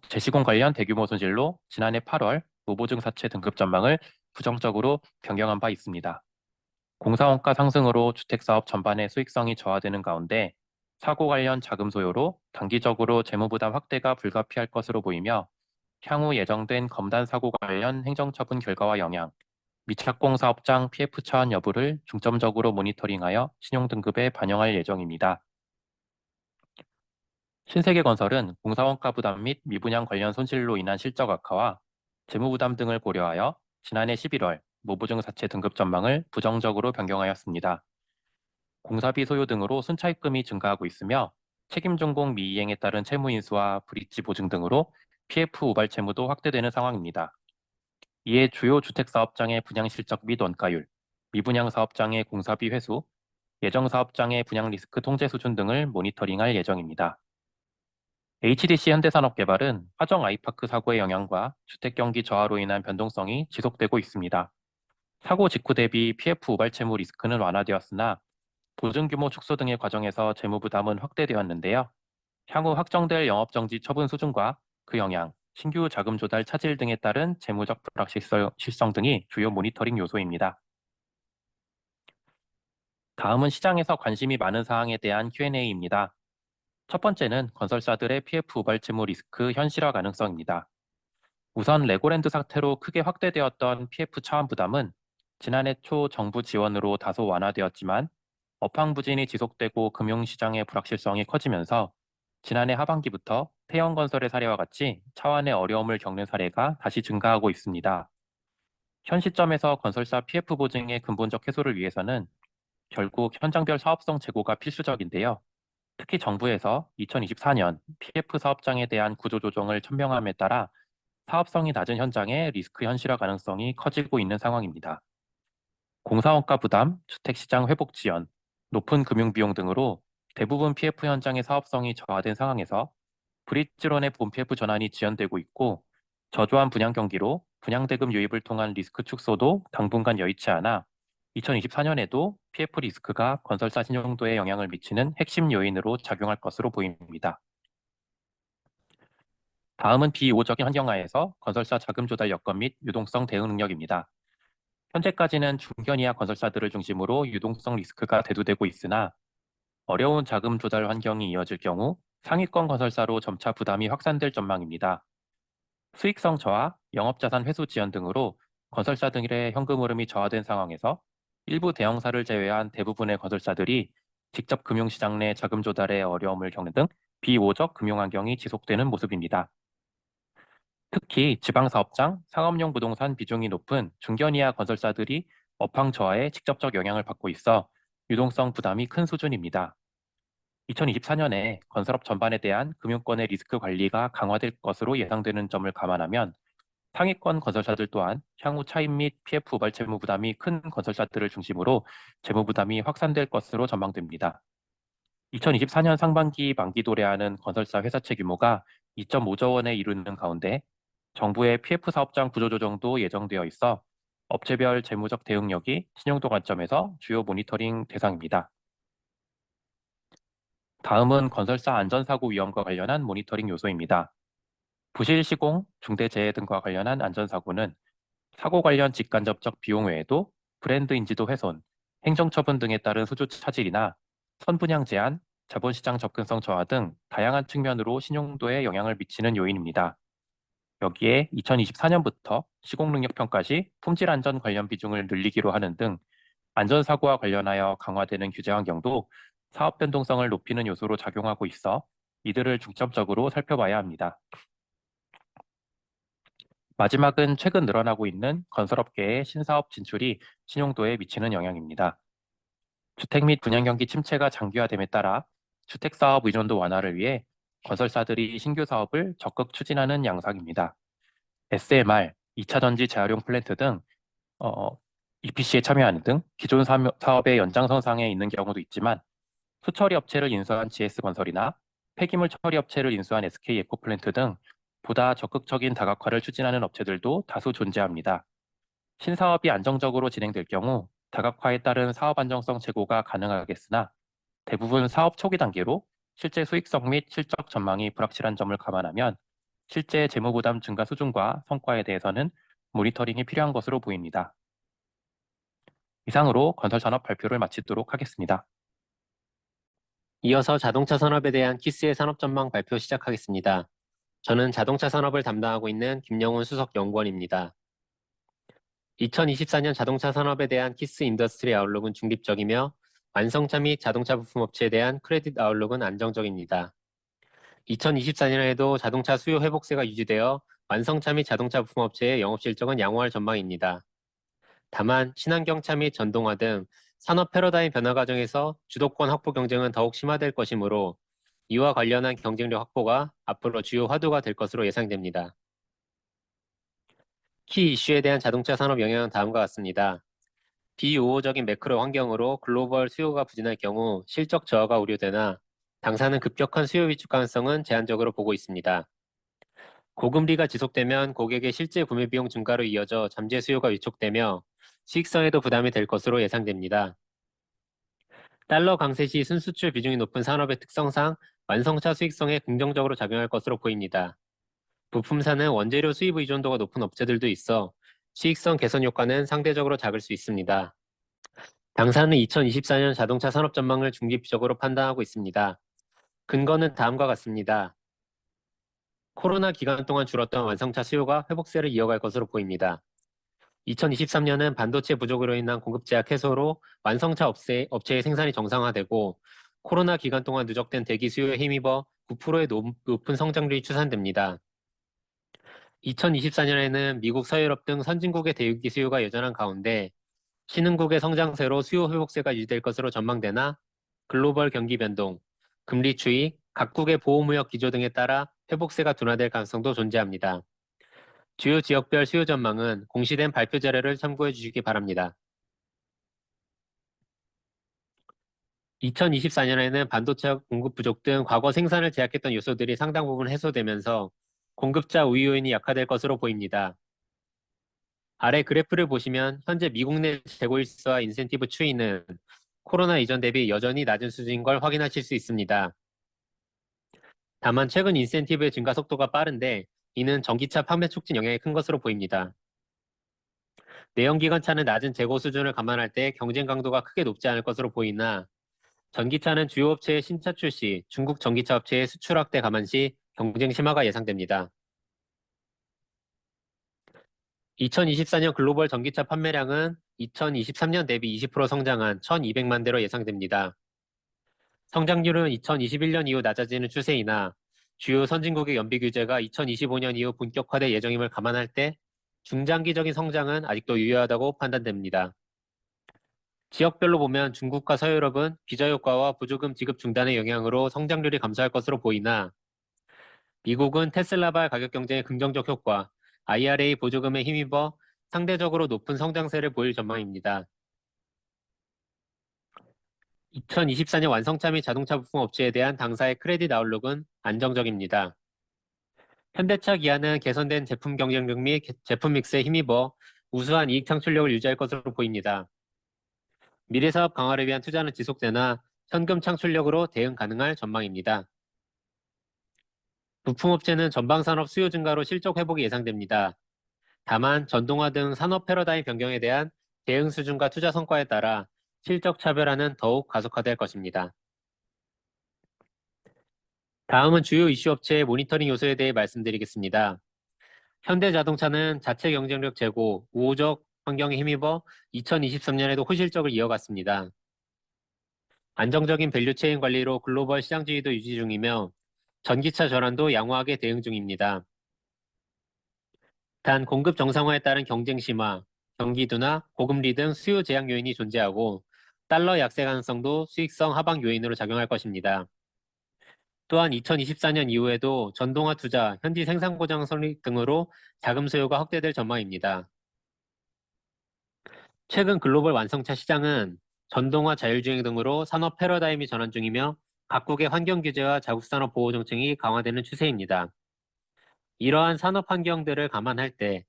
재시공 관련 대규모 손실로 지난해 8월 무보증 사채 등급 전망을 부정적으로 변경한 바 있습니다. 공사원가 상승으로 주택사업 전반의 수익성이 저하되는 가운데 사고 관련 자금 소요로 단기적으로 재무부담 확대가 불가피할 것으로 보이며, 향후 예정된 검단 사고 관련 행정처분 결과와 영향, 미착공 사업장 PF 차환 여부를 중점적으로 모니터링하여 신용등급에 반영할 예정입니다. 신세계건설은 공사원가 부담 및 미분양 관련 손실로 인한 실적 악화와 재무부담 등을 고려하여 지난해 11월 무보증 사채 등급 전망을 부정적으로 변경하였습니다. 공사비 소요 등으로 순차입금이 증가하고 있으며 책임전공 미이행에 따른 채무 인수와 브릿지 보증 등으로 PF 우발 채무도 확대되는 상황입니다. 이에 주요 주택사업장의 분양 실적 및 원가율, 미분양 사업장의 공사비 회수, 예정 사업장의 분양 리스크 통제 수준 등을 모니터링할 예정입니다. HDC 현대산업개발은 화정 아이파크 사고의 영향과 주택 경기 저하로 인한 변동성이 지속되고 있습니다. 사고 직후 대비 PF 우발 채무 리스크는 완화되었으나 보증 규모 축소 등의 과정에서 재무 부담은 확대되었는데요. 향후 확정될 영업정지 처분 수준과 그 영향, 신규 자금 조달 차질 등에 따른 재무적 불확실성 등이 주요 모니터링 요소입니다. 다음은 시장에서 관심이 많은 사항에 대한 Q&A입니다. 첫 번째는 건설사들의 PF 우발 채무 리스크 현실화 가능성입니다. 우선 레고랜드 사태로 크게 확대되었던 PF 차환 부담은 지난해 초 정부 지원으로 다소 완화되었지만 업황 부진이 지속되고 금융시장의 불확실성이 커지면서 지난해 하반기부터 태형건설의 사례와 같이 차환의 어려움을 겪는 사례가 다시 증가하고 있습니다. 현 시점에서 건설사 PF 보증의 근본적 해소를 위해서는 결국 현장별 사업성 재고가 필수적인데요. 특히 정부에서 2024년 PF 사업장에 대한 구조조정을 천명함에 따라 사업성이 낮은 현장의 리스크 현실화 가능성이 커지고 있는 상황입니다. 공사원가 부담, 주택시장 회복 지연, 높은 금융비용 등으로 대부분 PF 현장의 사업성이 저하된 상황에서 브릿지론의 본 PF 전환이 지연되고 있고 저조한 분양 경기로 분양대금 유입을 통한 리스크 축소도 당분간 여의치 않아 2024년에도 PF 리스크가 건설사 신용도에 영향을 미치는 핵심 요인으로 작용할 것으로 보입니다. 다음은 비우호적인 환경하에서 건설사 자금 조달 여건 및 유동성 대응 능력입니다. 현재까지는 중견 이하 건설사들을 중심으로 유동성 리스크가 대두되고 있으나 어려운 자금 조달 환경이 이어질 경우 상위권 건설사로 점차 부담이 확산될 전망입니다. 수익성 저하, 영업자산 회수 지연 등으로 건설사 등의 현금 흐름이 저하된 상황에서 일부 대형사를 제외한 대부분의 건설사들이 직접 금융시장 내 자금 조달에 어려움을 겪는 등 비우호적 금융 환경이 지속되는 모습입니다. 특히 지방사업장, 상업용 부동산 비중이 높은 중견 이하 건설사들이 업황 저하에 직접적 영향을 받고 있어 유동성 부담이 큰 수준입니다. 2024년에 건설업 전반에 대한 금융권의 리스크 관리가 강화될 것으로 예상되는 점을 감안하면 상위권 건설사들 또한 향후 차입 및 PF 우발 채무 부담이 큰 건설사들을 중심으로 재무 부담이 확산될 것으로 전망됩니다. 2024년 상반기 만기 도래하는 건설사 회사채 규모가 2.5조 원에 이르는 가운데 정부의 PF 사업장 구조조정도 예정되어 있어 업체별 재무적 대응력이 신용도 관점에서 주요 모니터링 대상입니다. 다음은 건설사 안전사고 위험과 관련한 모니터링 요소입니다. 부실 시공, 중대재해 등과 관련한 안전사고는 사고 관련 직간접적 비용 외에도 브랜드 인지도 훼손, 행정처분 등에 따른 수주 차질이나 선분양 제한, 자본시장 접근성 저하 등 다양한 측면으로 신용도에 영향을 미치는 요인입니다. 여기에 2024년부터 시공능력평가 시 품질안전 관련 비중을 늘리기로 하는 등 안전사고와 관련하여 강화되는 규제 환경도 사업 변동성을 높이는 요소로 작용하고 있어 이들을 중점적으로 살펴봐야 합니다. 마지막은 최근 늘어나고 있는 건설업계의 신사업 진출이 신용도에 미치는 영향입니다. 주택 및 분양 경기 침체가 장기화됨에 따라 주택사업 의존도 완화를 위해 건설사들이 신규 사업을 적극 추진하는 양상입니다. SMR, 2차 전지 재활용 플랜트 등 EPC에 참여하는 등 기존 사업의 연장선상에 있는 경우도 있지만 수처리 업체를 인수한 GS건설이나 폐기물 처리 업체를 인수한 SK에코플랜트 등 보다 적극적인 다각화를 추진하는 업체들도 다수 존재합니다. 신사업이 안정적으로 진행될 경우 다각화에 따른 사업 안정성 제고가 가능하겠으나 대부분 사업 초기 단계로 실제 수익성 및 실적 전망이 불확실한 점을 감안하면 실제 재무부담 증가 수준과 성과에 대해서는 모니터링이 필요한 것으로 보입니다. 이상으로 건설산업 발표를 마치도록 하겠습니다. 이어서 자동차 산업에 대한 키스의 산업 전망 발표 시작하겠습니다. 저는 자동차 산업을 담당하고 있는 김영훈 수석 연구원입니다. 2024년 자동차 산업에 대한 키스 인더스트리 아웃룩은 중립적이며 완성차 및 자동차 부품업체에 대한 크레딧 아웃룩은 안정적입니다. 2024년에도 자동차 수요 회복세가 유지되어 완성차 및 자동차 부품업체의 영업실적은 양호할 전망입니다. 다만 친환경차 및 전동화 등 산업 패러다임 변화 과정에서 주도권 확보 경쟁은 더욱 심화될 것이므로 이와 관련한 경쟁력 확보가 앞으로 주요 화두가 될 것으로 예상됩니다. 키 이슈에 대한 자동차 산업 영향은 다음과 같습니다. 비우호적인 매크로 환경으로 글로벌 수요가 부진할 경우 실적 저하가 우려되나 당사는 급격한 수요 위축 가능성은 제한적으로 보고 있습니다. 고금리가 지속되면 고객의 실제 구매 비용 증가로 이어져 잠재 수요가 위축되며 수익성에도 부담이 될 것으로 예상됩니다. 달러 강세 시 순수출 비중이 높은 산업의 특성상 완성차 수익성에 긍정적으로 작용할 것으로 보입니다. 부품사는 원재료 수입 의존도가 높은 업체들도 있어 수익성 개선 효과는 상대적으로 작을 수 있습니다. 당사는 2024년 자동차 산업 전망을 중립적으로 판단하고 있습니다. 근거는 다음과 같습니다. 코로나 기간 동안 줄었던 완성차 수요가 회복세를 이어갈 것으로 보입니다. 2023년은 반도체 부족으로 인한 공급 제약 해소로 완성차 업체의 생산이 정상화되고 코로나 기간 동안 누적된 대기 수요에 힘입어 9%의 높은 성장률이 추산됩니다. 2024년에는 미국, 서유럽 등 선진국의 대유기 수요가 여전한 가운데 신흥국의 성장세로 수요 회복세가 유지될 것으로 전망되나 글로벌 경기 변동, 금리 추이, 각국의 보호무역 기조 등에 따라 회복세가 둔화될 가능성도 존재합니다. 주요 지역별 수요 전망은 공시된 발표 자료를 참고해 주시기 바랍니다. 2024년에는 반도체 공급 부족 등 과거 생산을 제약했던 요소들이 상당 부분 해소되면서 공급자 우위 요인이 약화될 것으로 보입니다. 아래 그래프를 보시면 현재 미국 내 재고 일수와 인센티브 추이는 코로나 이전 대비 여전히 낮은 수준인 걸 확인하실 수 있습니다. 다만 최근 인센티브의 증가 속도가 빠른데 이는 전기차 판매 촉진 영향이 큰 것으로 보입니다. 내연기관차는 낮은 재고 수준을 감안할 때 경쟁 강도가 크게 높지 않을 것으로 보이나 전기차는 주요 업체의 신차 출시, 중국 전기차 업체의 수출 확대 감안 시 경쟁 심화가 예상됩니다. 2024년 글로벌 전기차 판매량은 2023년 대비 20% 성장한 1,200만 대로 예상됩니다. 성장률은 2021년 이후 낮아지는 추세이나 주요 선진국의 연비 규제가 2025년 이후 본격화될 예정임을 감안할 때 중장기적인 성장은 아직도 유효하다고 판단됩니다. 지역별로 보면 중국과 서유럽은 비자 효과와 보조금 지급 중단의 영향으로 성장률이 감소할 것으로 보이나 미국은 테슬라발 가격 경쟁의 긍정적 효과, IRA 보조금에 힘입어 상대적으로 높은 성장세를 보일 전망입니다. 2024년 완성차 및 자동차 부품 업체에 대한 당사의 크레딧 아웃룩은 안정적입니다. 현대차, 기아는 개선된 제품 경쟁력 및 제품 믹스에 힘입어 우수한 이익 창출력을 유지할 것으로 보입니다. 미래 사업 강화를 위한 투자는 지속되나 현금 창출력으로 대응 가능할 전망입니다. 부품업체는 전방산업 수요 증가로 실적 회복이 예상됩니다. 다만 전동화 등 산업 패러다임 변경에 대한 대응 수준과 투자 성과에 따라 실적 차별화는 더욱 가속화될 것입니다. 다음은 주요 이슈 업체의 모니터링 요소에 대해 말씀드리겠습니다. 현대자동차는 자체 경쟁력 제고, 우호적 환경에 힘입어 2023년에도 호실적을 이어갔습니다. 안정적인 밸류체인 관리로 글로벌 시장 지위도 유지 중이며 전기차 전환도 양호하게 대응 중입니다. 단 공급 정상화에 따른 경쟁 심화, 경기 둔화, 고금리 등 수요 제약 요인이 존재하고 달러 약세 가능성도 수익성 하방 요인으로 작용할 것입니다. 또한 2024년 이후에도 전동화 투자, 현지 생산 고장 설립 등으로 자금 수요가 확대될 전망입니다. 최근 글로벌 완성차 시장은 전동화 자율주행 등으로 산업 패러다임이 전환 중이며 각국의 환경 규제와 자국 산업 보호 정책이 강화되는 추세입니다. 이러한 산업 환경들을 감안할 때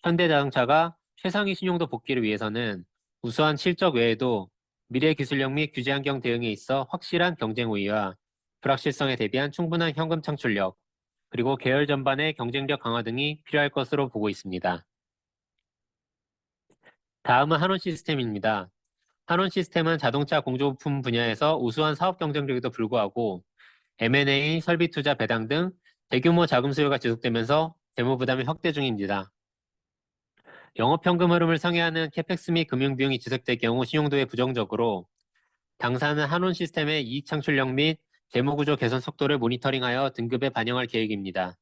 현대자동차가 최상위 신용도 복귀를 위해서는 우수한 실적 외에도 미래 기술력 및 규제 환경 대응에 있어 확실한 경쟁 우위와 불확실성에 대비한 충분한 현금 창출력, 그리고 계열 전반의 경쟁력 강화 등이 필요할 것으로 보고 있습니다. 다음은 한원 시스템입니다. 한원 시스템은 자동차 공조부품 분야에서 우수한 사업 경쟁력에도 불구하고 M&A, 설비 투자 배당 등 대규모 자금 수요가 지속되면서 재무 부담이 확대 중입니다. 영업현금 흐름을 상회하는 캐펙스 및 금융 비용이 지속될 경우 신용도에 부정적으로 당사는 한원 시스템의 이익 창출력 및 재무구조 개선 속도를 모니터링하여 등급에 반영할 계획입니다.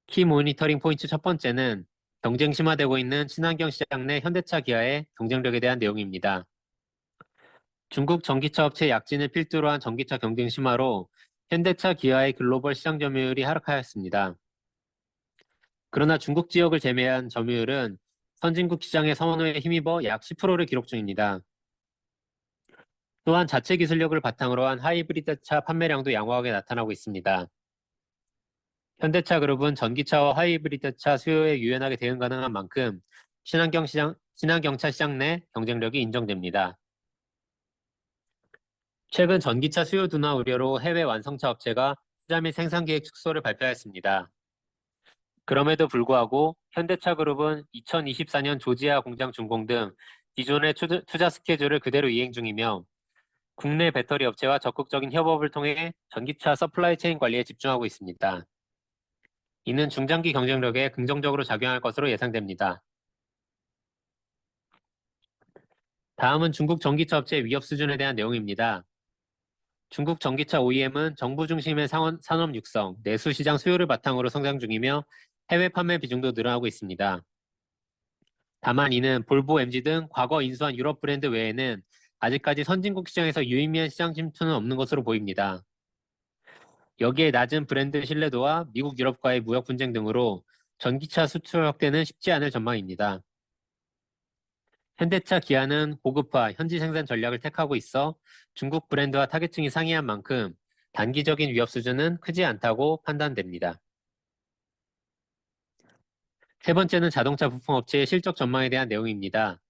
키 모니터링 포인트 첫 번째는 경쟁 심화되고 있는 친환경 시장 내 현대차, 기아의 경쟁력에 대한 내용입니다. 중국 전기차 업체 약진을 필두로 한 전기차 경쟁 심화로 현대차, 기아의 글로벌 시장 점유율이 하락하였습니다. 그러나 중국 지역을 제외한 점유율은 선진국 시장의 선호에 힘입어 약 10%를 기록 중입니다. 또한 자체 기술력을 바탕으로 한 하이브리드차 판매량도 양호하게 나타나고 있습니다. 현대차 그룹은 전기차와 하이브리드차 수요에 유연하게 대응 가능한 만큼 친환경차 시장 내 경쟁력이 인정됩니다. 최근 전기차 수요 둔화 우려로 해외 완성차 업체가 투자 및 생산 계획 축소를 발표했습니다. 그럼에도 불구하고 현대차 그룹은 2024년 조지아 공장 준공 등 기존의 투자 스케줄을 그대로 이행 중이며 국내 배터리 업체와 적극적인 협업을 통해 전기차 서플라이 체인 관리에 집중하고 있습니다. 이는 중장기 경쟁력에 긍정적으로 작용할 것으로 예상됩니다. 다음은 중국 전기차 업체의 위협 수준에 대한 내용입니다. 중국 전기차 OEM은 정부 중심의 산업 육성, 내수 시장 수요를 바탕으로 성장 중이며 해외 판매 비중도 늘어나고 있습니다. 다만 이는 볼보, MG 등 과거 인수한 유럽 브랜드 외에는 아직까지 선진국 시장에서 유의미한 시장 침투는 없는 것으로 보입니다. 여기에 낮은 브랜드 신뢰도와 미국, 유럽과의 무역 분쟁 등으로 전기차 수출 확대는 쉽지 않을 전망입니다. 현대차, 기아는 고급화, 현지 생산 전략을 택하고 있어 중국 브랜드와 타겟층이 상이한 만큼 단기적인 위협 수준은 크지 않다고 판단됩니다. 세 번째는 자동차 부품업체의 실적 전망에 대한 내용입니다.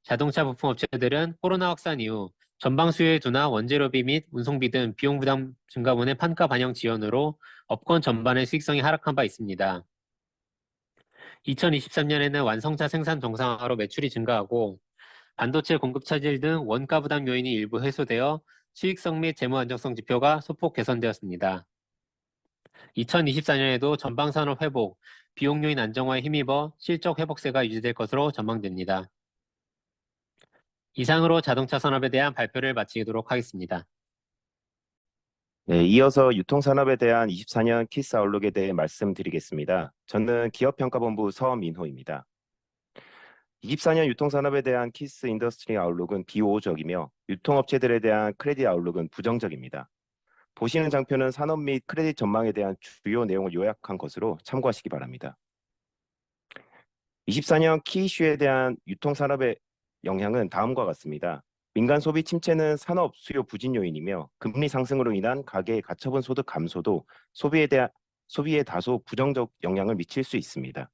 자동차 부품업체들은 코로나 확산 이후 전방 수요의 둔화, 원재료비 및 운송비 등 비용 부담 증가분의 판가 반영 지연으로 업권 전반의 수익성이 하락한 바 있습니다. 2023년에는 완성차 생산 정상화로 매출이 증가하고 반도체 공급 차질 등 원가 부담 요인이 일부 해소되어 수익성 및 재무 안정성 지표가 소폭 개선되었습니다. 2024년에도 전방 산업 회복, 비용 요인 안정화에 힘입어 실적 회복세가 유지될 것으로 전망됩니다. 이상으로 자동차 산업에 대한 발표를 마치도록 하겠습니다. 네, 이어서 유통산업에 대한 24년 키스 아웃룩에 대해 말씀드리겠습니다. 저는 기업평가본부 서민호입니다. 24년 유통산업에 대한 키스 인더스트리 아웃룩은 비호적이며 유통업체들에 대한 크레딧 아웃룩은 부정적입니다. 보시는 장표는 산업 및 크레딧 전망에 대한 주요 내용을 요약한 것으로 참고하시기 바랍니다. 24년 키 이슈에 대한 유통산업의 영향은 다음과 같습니다. 민간 소비 침체는 산업 수요 부진 요인이며 금리 상승으로 인한 가계의 가처분 소득 감소도 소비에 다소 부정적 영향을 미칠 수 있습니다.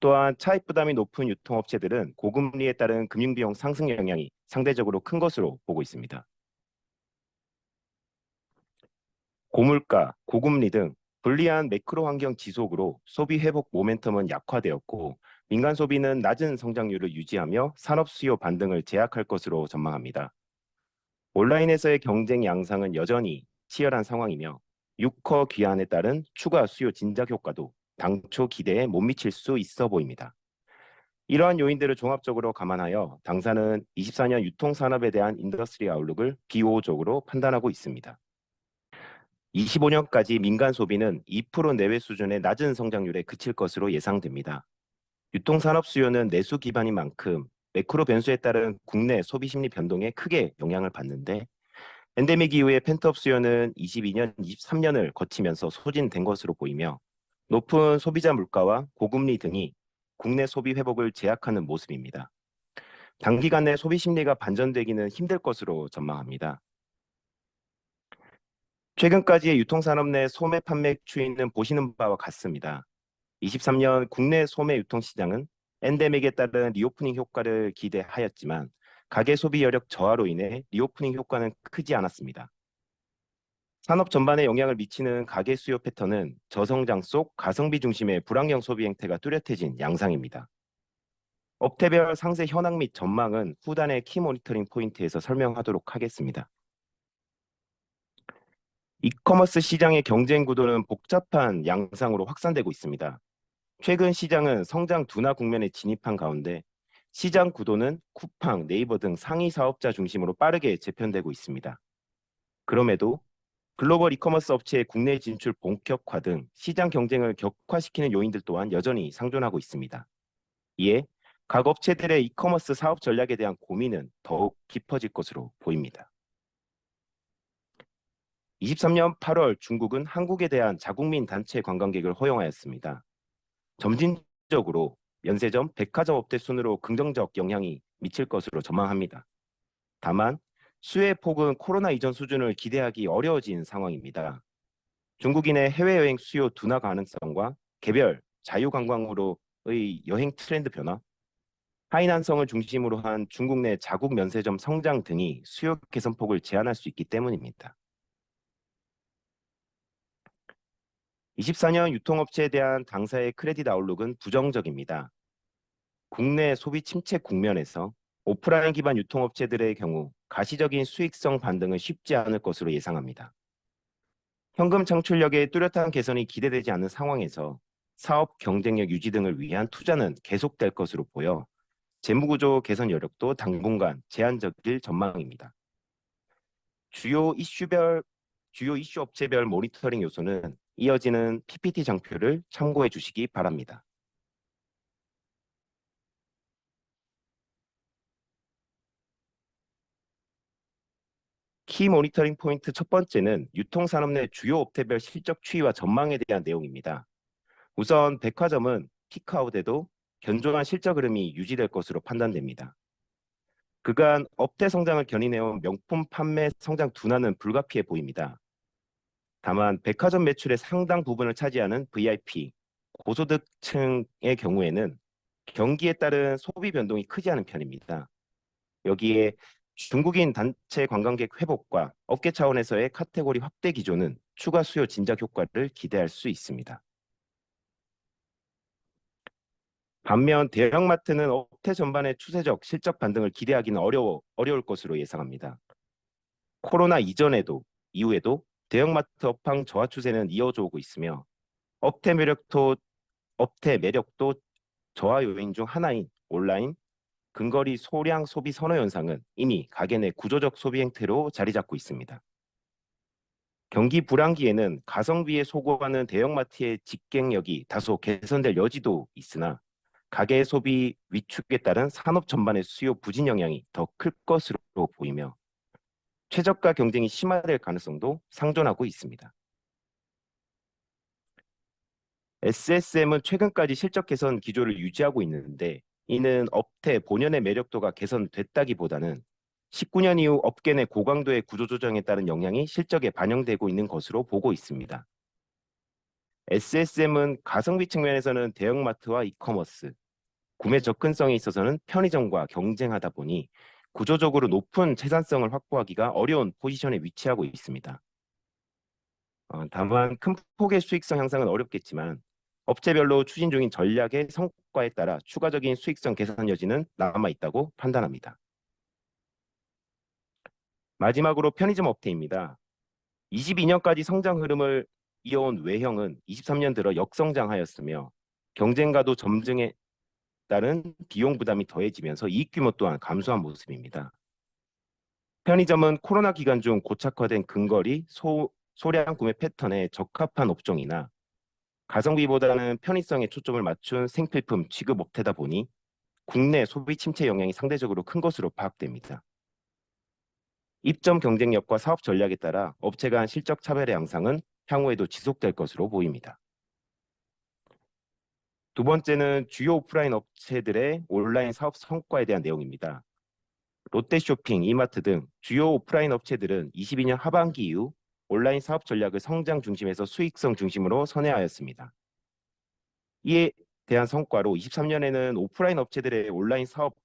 또한 차입 부담이 높은 유통업체들은 고금리에 따른 금융비용 상승 영향이 상대적으로 큰 것으로 보고 있습니다. 고물가, 고금리 등 불리한 매크로 환경 지속으로 소비 회복 모멘텀은 약화되었고 민간 소비는 낮은 성장률을 유지하며 산업 수요 반등을 제약할 것으로 전망합니다. 온라인에서의 경쟁 양상은 여전히 치열한 상황이며 6커 귀환에 따른 추가 수요 진작 효과도 당초 기대에 못 미칠 수 있어 보입니다. 이러한 요인들을 종합적으로 감안하여 당사는 24년 유통산업에 대한 인더스트리 아웃룩을 비호적으로 판단하고 있습니다. 25년까지 민간 소비는 2% 내외 수준의 낮은 성장률에 그칠 것으로 예상됩니다. 유통산업 수요는 내수 기반인 만큼 매크로 변수에 따른 국내 소비 심리 변동에 크게 영향을 받는데 팬데믹 이후의 펜트업 수요는 22년, 23년을 거치면서 소진된 것으로 보이며 높은 소비자 물가와 고금리 등이 국내 소비 회복을 제약하는 모습입니다. 단기간 내 소비 심리가 반전되기는 힘들 것으로 전망합니다. 최근까지의 유통산업 내 소매 판매 추이는 보시는 바와 같습니다. 23년 국내 소매 유통시장은 팬데믹에 따른 리오프닝 효과를 기대하였지만 가계 소비 여력 저하로 인해 리오프닝 효과는 크지 않았습니다. 산업 전반에 영향을 미치는 가계 수요 패턴은 저성장 속 가성비 중심의 불황형 소비 행태가 뚜렷해진 양상입니다. 업태별 상세 현황 및 전망은 후단의 키 모니터링 포인트에서 설명하도록 하겠습니다. 이커머스 시장의 경쟁 구도는 복잡한 양상으로 확산되고 있습니다. 최근 시장은 성장 둔화 국면에 진입한 가운데 시장 구도는 쿠팡, 네이버 등 상위 사업자 중심으로 빠르게 재편되고 있습니다. 그럼에도 글로벌 이커머스 업체의 국내 진출 본격화 등 시장 경쟁을 격화시키는 요인들 또한 여전히 상존하고 있습니다. 이에 각 업체들의 이커머스 사업 전략에 대한 고민은 더욱 깊어질 것으로 보입니다. 23년 8월 중국은 한국에 대한 자국민 단체 관광객을 허용하였습니다. 점진적으로 면세점, 백화점 업체 순으로 긍정적 영향이 미칠 것으로 전망합니다. 다만 수혜 폭은 코로나 이전 수준을 기대하기 어려워진 상황입니다. 중국인의 해외여행 수요 둔화 가능성과 개별 자유관광으로의 여행 트렌드 변화, 하이난성을 중심으로 한 중국 내 자국 면세점 성장 등이 수요 개선폭을 제한할 수 있기 때문입니다. 24년 유통업체에 대한 당사의 크레딧 아웃룩은 부정적입니다. 국내 소비 침체 국면에서 오프라인 기반 유통업체들의 경우 가시적인 수익성 반등은 쉽지 않을 것으로 예상합니다. 현금 창출력의 뚜렷한 개선이 기대되지 않는 상황에서 사업 경쟁력 유지 등을 위한 투자는 계속될 것으로 보여 재무구조 개선 여력도 당분간 제한적일 전망입니다. 주요 이슈 업체별 모니터링 요소는 이어지는 PPT 장표를 참고해 주시기 바랍니다. 키 모니터링 포인트 첫 번째는 유통산업 내 주요 업체별 실적 추이와 전망에 대한 내용입니다. 우선 백화점은 피크아웃에도 견조한 실적 흐름이 유지될 것으로 판단됩니다. 그간 업태 성장을 견인해온 명품 판매 성장 둔화는 불가피해 보입니다. 다만 백화점 매출의 상당 부분을 차지하는 VIP, 고소득층의 경우에는 경기에 따른 소비 변동이 크지 않은 편입니다. 여기에 중국인 단체 관광객 회복과 업계 차원에서의 카테고리 확대 기조는 추가 수요 진작 효과를 기대할 수 있습니다. 반면 대형마트는 업태 전반의 추세적 실적 반등을 기대하기는 어려울 것으로 예상합니다. 코로나 이전에도 이후에도 대형마트 업황 저하 추세는 이어져 오고 있으며 업태 매력도 저하 요인 중 하나인 온라인 근거리 소량 소비 선호 현상은 이미 가게 내 구조적 소비 행태로 자리 잡고 있습니다. 경기 불황기에는 가성비에 소구하는 대형마트의 직갱력이 다소 개선될 여지도 있으나 가계 소비 위축에 따른 산업 전반의 수요 부진 영향이 더 클 것으로 보이며 최저가 경쟁이 심화될 가능성도 상존하고 있습니다. SSM은 최근까지 실적 개선 기조를 유지하고 있는데 이는 업태 본연의 매력도가 개선됐다기보다는 19년 이후 업계 내 고강도의 구조조정에 따른 영향이 실적에 반영되고 있는 것으로 보고 있습니다. SSM은 가성비 측면에서는 대형마트와 이커머스, 구매 접근성에 있어서는 편의점과 경쟁하다 보니 구조적으로 높은 채산성을 확보하기가 어려운 포지션에 위치하고 있습니다. 다만 큰 폭의 수익성 향상은 어렵겠지만 업체별로 추진 중인 전략의 성과에 따라 추가적인 수익성 개선 여지는 남아있다고 판단합니다. 마지막으로 편의점 업태입니다. 22년까지 성장 흐름을 이어온 외형은 23년 들어 역성장하였으며 경쟁가도 점증에 따른 비용 부담이 더해지면서 이익 규모 또한 감소한 모습입니다. 편의점은 코로나 기간 중 고착화된 근거리, 소량 구매 패턴에 적합한 업종이나 가성비보다는 편의성에 초점을 맞춘 생필품 취급 업태다 보니 국내 소비 침체 영향이 상대적으로 큰 것으로 파악됩니다. 입점 경쟁력과 사업 전략에 따라 업체 간 실적 차별의 양상은 향후에도 지속될 것으로 보입니다. 두 번째는 주요 오프라인 업체들의 온라인 사업 성과에 대한 내용입니다. 롯데쇼핑, 이마트 등 주요 오프라인 업체들은 22년 하반기 이후 온라인 사업 전략을 성장 중심에서 수익성 중심으로 선회하였습니다. 이에 대한 성과로 23년에는 오프라인 업체들의 온라인 사업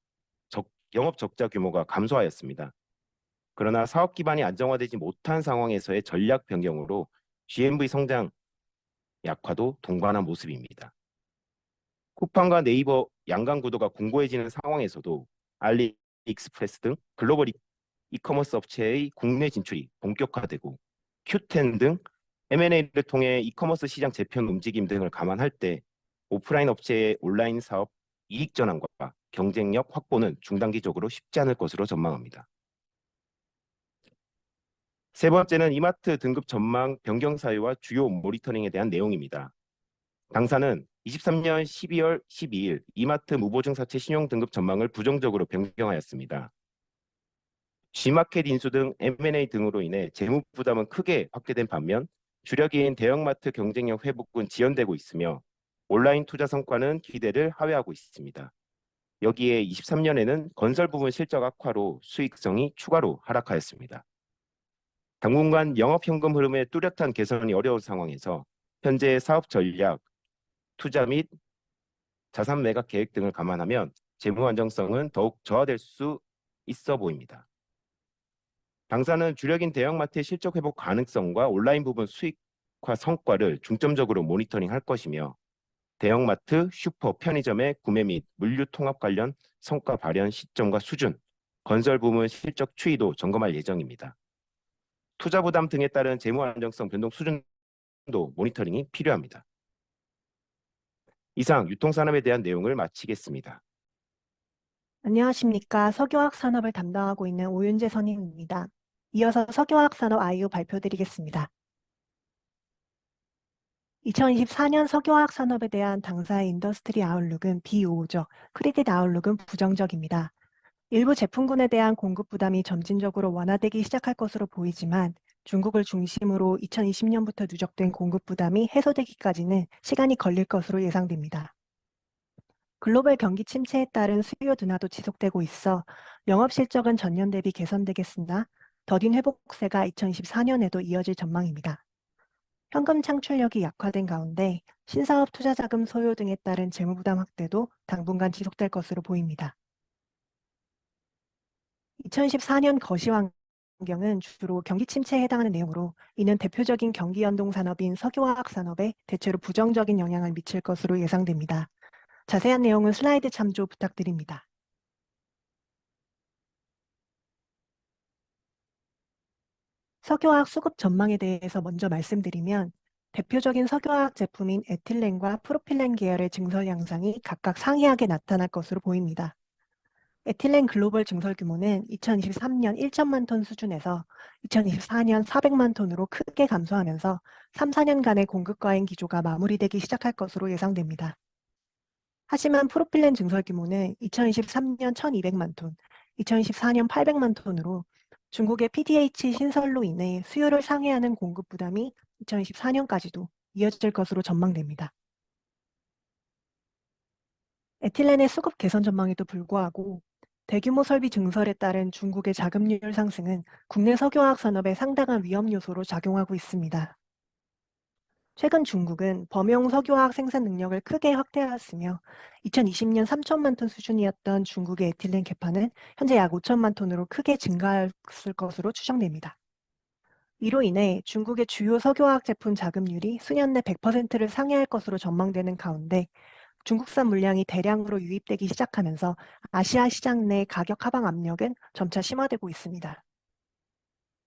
영업 적자 규모가 감소하였습니다. 그러나 사업 기반이 안정화되지 못한 상황에서의 전략 변경으로 GMV 성장 약화도 동반한 모습입니다. 쿠팡과 네이버 양강 구도가 공고해지는 상황에서도 알리익스프레스 등 글로벌 이커머스 업체의 국내 진출이 본격화되고 Q10 등 M&A를 통해 이커머스 시장 재편 움직임 등을 감안할 때 오프라인 업체의 온라인 사업 이익 전환과 경쟁력 확보는 중단기적으로 쉽지 않을 것으로 전망합니다. 세 번째는 이마트 등급 전망 변경 사유와 주요 모니터링에 대한 내용입니다. 당사는 23년 12월 12일 이마트 무보증 사채 신용 등급 전망을 부정적으로 변경하였습니다. G마켓 인수 등 M&A 등으로 인해 재무 부담은 크게 확대된 반면 주력인 대형마트 경쟁력 회복은 지연되고 있으며 온라인 투자 성과는 기대를 하회하고 있습니다. 여기에 23년에는 건설 부분 실적 악화로 수익성이 추가로 하락하였습니다. 당분간 영업현금 흐름의 뚜렷한 개선이 어려운 상황에서 현재 사업 전략, 투자 및 자산 매각 계획 등을 감안하면 재무 안정성은 더욱 저하될 수 있어 보입니다. 당사는 주력인 대형마트의 실적 회복 가능성과 온라인 부분 수익화 성과를 중점적으로 모니터링할 것이며 대형마트, 슈퍼, 편의점의 구매 및 물류 통합 관련 성과 발현 시점과 수준, 건설 부문 실적 추이도 점검할 예정입니다. 투자 부담 등에 따른 재무 안정성 변동 수준도 모니터링이 필요합니다. 이상 유통산업에 대한 내용을 마치겠습니다. 안녕하십니까. 석유화학 산업을 담당하고 있는 오윤재 선임입니다. 이어서 석유화학 산업 IU 발표드리겠습니다. 2024년 석유화학 산업에 대한 당사의 인더스트리 아웃룩은 비우호적, 크레딧 아웃룩은 부정적입니다. 일부 제품군에 대한 공급 부담이 점진적으로 완화되기 시작할 것으로 보이지만 중국을 중심으로 2020년부터 누적된 공급 부담이 해소되기까지는 시간이 걸릴 것으로 예상됩니다. 글로벌 경기 침체에 따른 수요 둔화도 지속되고 있어 영업 실적은 전년 대비 개선되겠으나 더딘 회복세가 2024년에도 이어질 전망입니다. 현금 창출력이 약화된 가운데 신사업 투자 자금 소요 등에 따른 재무부담 확대도 당분간 지속될 것으로 보입니다. 2014년 거시 환경은 주로 경기 침체에 해당하는 내용으로 이는 대표적인 경기 연동 산업인 석유화학 산업에 대체로 부정적인 영향을 미칠 것으로 예상됩니다. 자세한 내용은 슬라이드 참조 부탁드립니다. 석유화학 수급 전망에 대해서 먼저 말씀드리면 대표적인 석유화학 제품인 에틸렌과 프로필렌 계열의 증설 양상이 각각 상이하게 나타날 것으로 보입니다. 에틸렌 글로벌 증설 규모는 2023년 1천만 톤 수준에서 2024년 400만 톤으로 크게 감소하면서 3, 4년간의 공급 과잉 기조가 마무리되기 시작할 것으로 예상됩니다. 하지만 프로필렌 증설 규모는 2023년 1,200만 톤, 2024년 800만 톤으로 중국의 PDH 신설로 인해 수요를 상회하는 공급 부담이 2024년까지도 이어질 것으로 전망됩니다. 에틸렌의 수급 개선 전망에도 불구하고 대규모 설비 증설에 따른 중국의 자금률 상승은 국내 석유화학 산업에 상당한 위험 요소로 작용하고 있습니다. 최근 중국은 범용 석유화학 생산 능력을 크게 확대하였으며 2020년 3천만 톤 수준이었던 중국의 에틸렌 캐파는 현재 약 5천만 톤으로 크게 증가했을 것으로 추정됩니다. 이로 인해 중국의 주요 석유화학 제품 자금률이 수년 내 100%를 상회할 것으로 전망되는 가운데 중국산 물량이 대량으로 유입되기 시작하면서 아시아 시장 내 가격 하방 압력은 점차 심화되고 있습니다.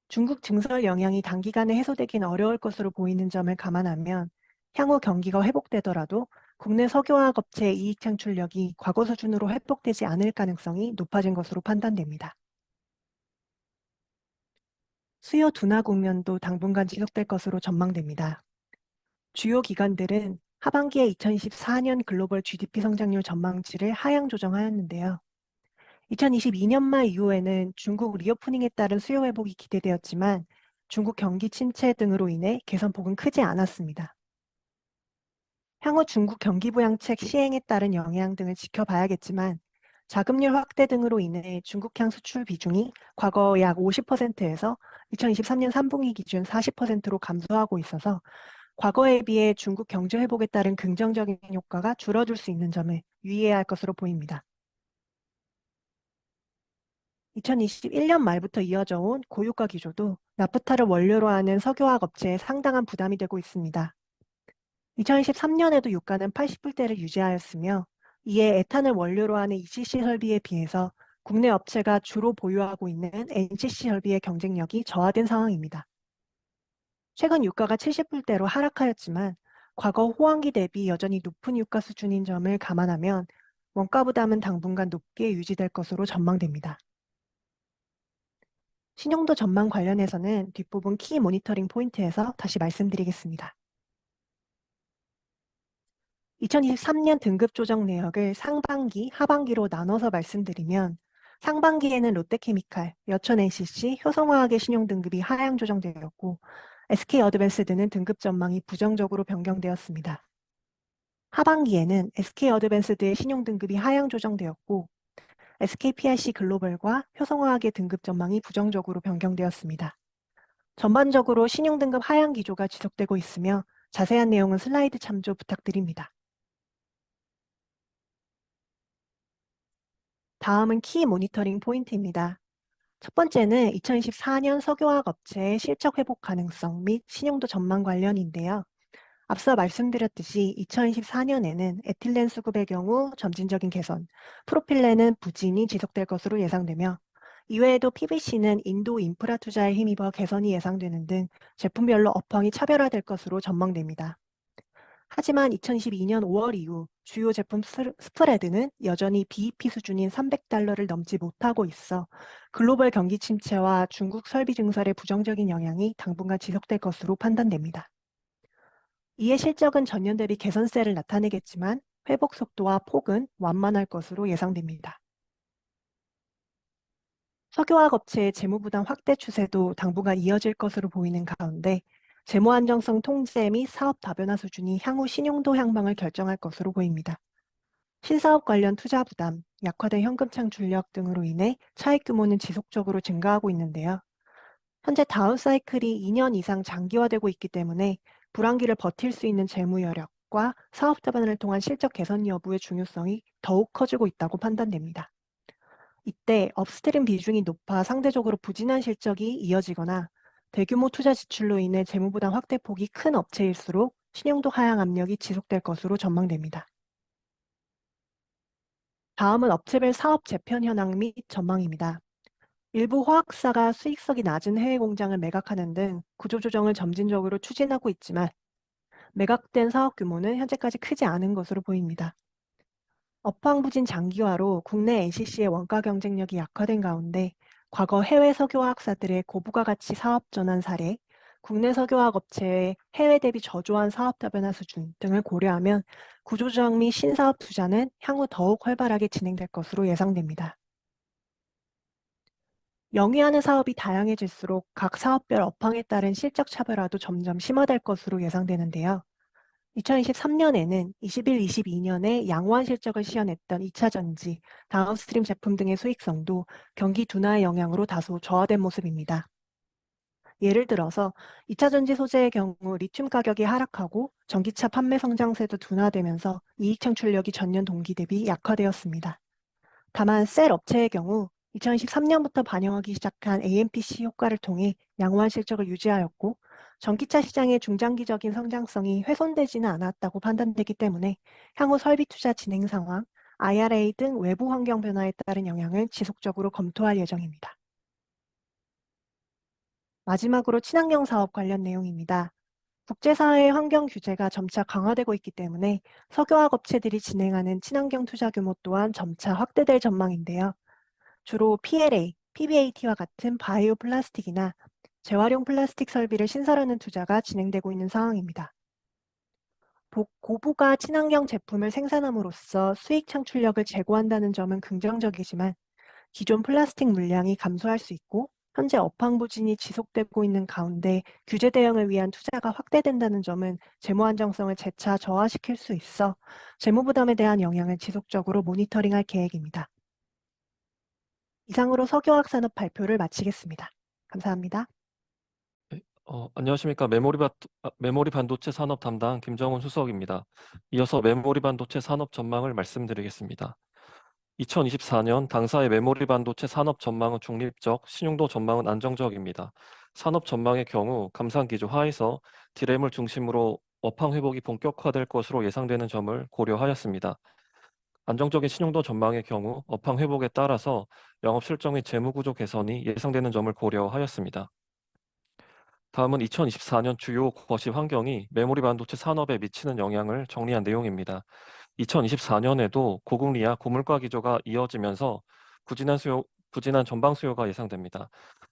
중국 증설 영향이 단기간에 해소되긴 어려울 것으로 보이는 점을 감안하면 향후 경기가 회복되더라도 국내 석유화학 업체의 이익 창출력이 과거 수준으로 회복되지 않을 가능성이 높아진 것으로 판단됩니다. 수요 둔화 국면도 당분간 지속될 것으로 전망됩니다. 주요 기관들은 하반기에 2024년 글로벌 GDP 성장률 전망치를 하향 조정하였는데요. 2022년 말 이후에는 중국 리오프닝에 따른 수요 회복이 기대되었지만 중국 경기 침체 등으로 인해 개선폭은 크지 않았습니다. 향후 중국 경기 부양책 시행에 따른 영향 등을 지켜봐야겠지만 자금률 확대 등으로 인해 중국향 수출 비중이 과거 약 50%에서 2023년 3분기 기준 40%로 감소하고 있어서 과거에 비해 중국 경제 회복에 따른 긍정적인 효과가 줄어들 수 있는 점을 유의해야 할 것으로 보입니다. 2021년 말부터 이어져 온 고유가 기조도 나프타를 원료로 하는 석유화학 업체에 상당한 부담이 되고 있습니다. 2023년에도 유가는 80불대를 유지하였으며 이에 에탄을 원료로 하는 ECC 설비에 비해서 국내 업체가 주로 보유하고 있는 NCC 설비의 경쟁력이 저하된 상황입니다. 최근 유가가 70불대로 하락하였지만 과거 호황기 대비 여전히 높은 유가 수준인 점을 감안하면 원가 부담은 당분간 높게 유지될 것으로 전망됩니다. 신용도 전망 관련해서는 뒷부분 키 모니터링 포인트에서 다시 말씀드리겠습니다. 2023년 등급 조정 내역을 상반기, 하반기로 나눠서 말씀드리면 상반기에는 롯데케미칼, 여천NCC, 효성화학의 신용 등급이 하향 조정되었고 SK어드밴스드는 등급 전망이 부정적으로 변경되었습니다. 하반기에는 SK어드밴스드의 신용 등급이 하향 조정되었고 SKPIC 글로벌과 효성화학의 등급 전망이 부정적으로 변경되었습니다. 전반적으로 신용 등급 하향 기조가 지속되고 있으며 자세한 내용은 슬라이드 참조 부탁드립니다. 다음은 키 모니터링 포인트입니다. 첫 번째는 2024년 석유화학 업체의 실적 회복 가능성 및 신용도 전망 관련인데요. 앞서 말씀드렸듯이 2024년에는 에틸렌 수급의 경우 점진적인 개선, 프로필렌은 부진이 지속될 것으로 예상되며 이외에도 PVC는 인도 인프라 투자에 힘입어 개선이 예상되는 등 제품별로 업황이 차별화될 것으로 전망됩니다. 하지만 2022년 5월 이후 주요 제품 스프레드는 여전히 BEP 수준인 $300를 넘지 못하고 있어 글로벌 경기 침체와 중국 설비 증설의 부정적인 영향이 당분간 지속될 것으로 판단됩니다. 이에 실적은 전년 대비 개선세를 나타내겠지만 회복 속도와 폭은 완만할 것으로 예상됩니다. 석유화학 업체의 재무부담 확대 추세도 당분간 이어질 것으로 보이는 가운데 재무 안정성 통제 및 사업 다변화 수준이 향후 신용도 향방을 결정할 것으로 보입니다. 신사업 관련 투자 부담, 약화된 현금 창출력 등으로 인해 차익 규모는 지속적으로 증가하고 있는데요. 현재 다운 사이클이 2년 이상 장기화되고 있기 때문에 불황기를 버틸 수 있는 재무 여력과 사업 다변화를 통한 실적 개선 여부의 중요성이 더욱 커지고 있다고 판단됩니다. 이때 업스트림 비중이 높아 상대적으로 부진한 실적이 이어지거나 대규모 투자 지출로 인해 재무부담 확대폭이 큰 업체일수록 신용도 하향 압력이 지속될 것으로 전망됩니다. 다음은 업체별 사업 재편 현황 및 전망입니다. 일부 화학사가 수익성이 낮은 해외 공장을 매각하는 등 구조조정을 점진적으로 추진하고 있지만 매각된 사업 규모는 현재까지 크지 않은 것으로 보입니다. 업황 부진 장기화로 국내 NCC의 원가 경쟁력이 약화된 가운데 과거 해외 석유화학사들의 고부가 가치 사업 전환 사례, 국내 석유화학 업체의 해외 대비 저조한 사업 다변화 수준 등을 고려하면 구조조정 및 신사업 투자는 향후 더욱 활발하게 진행될 것으로 예상됩니다. 영위하는 사업이 다양해질수록 각 사업별 업황에 따른 실적 차별화도 점점 심화될 것으로 예상되는데요. 2023년에는 21-22년에 양호한 실적을 시현했던 2차 전지, 다운스트림 제품 등의 수익성도 경기 둔화의 영향으로 다소 저하된 모습입니다. 예를 들어서 2차 전지 소재의 경우 리튬 가격이 하락하고 전기차 판매 성장세도 둔화되면서 이익 창출력이 전년 동기 대비 약화되었습니다. 다만 셀 업체의 경우 2023년부터 반영하기 시작한 AMPC 효과를 통해 양호한 실적을 유지하였고 전기차 시장의 중장기적인 성장성이 훼손되지는 않았다고 판단되기 때문에 향후 설비 투자 진행 상황, IRA 등 외부 환경 변화에 따른 영향을 지속적으로 검토할 예정입니다. 마지막으로 친환경 사업 관련 내용입니다. 국제사회의 환경 규제가 점차 강화되고 있기 때문에 석유화학 업체들이 진행하는 친환경 투자 규모 또한 점차 확대될 전망인데요. 주로 PLA, PBAT와 같은 바이오 플라스틱이나 재활용 플라스틱 설비를 신설하는 투자가 진행되고 있는 상황입니다. 고부가 친환경 제품을 생산함으로써 수익 창출력을 제고한다는 점은 긍정적이지만 기존 플라스틱 물량이 감소할 수 있고 현재 업황 부진이 지속되고 있는 가운데 규제 대응을 위한 투자가 확대된다는 점은 재무 안정성을 재차 저하시킬 수 있어 재무 부담에 대한 영향을 지속적으로 모니터링할 계획입니다. 이상으로 석유화학 산업 발표를 마치겠습니다. 감사합니다. 안녕하십니까. 메모리 반도체 산업 담당 김정훈 수석입니다. 이어서 메모리 반도체 산업 전망을 말씀드리겠습니다. 2024년 당사의 메모리 반도체 산업 전망은 중립적, 신용도 전망은 안정적입니다. 산업 전망의 경우 감산기조 하에서 D램을 중심으로 업황 회복이 본격화될 것으로 예상되는 점을 고려하였습니다. 안정적인 신용도 전망의 경우 업황 회복에 따라서 영업 실적 및 재무 구조 개선이 예상되는 점을 고려하였습니다. 다음은 2024년 주요 거시 환경이 메모리 반도체 산업에 미치는 영향을 정리한 내용입니다. 2024년에도 고금리와 고물가 기조가 이어지면서 부진한 전방 수요가 예상됩니다.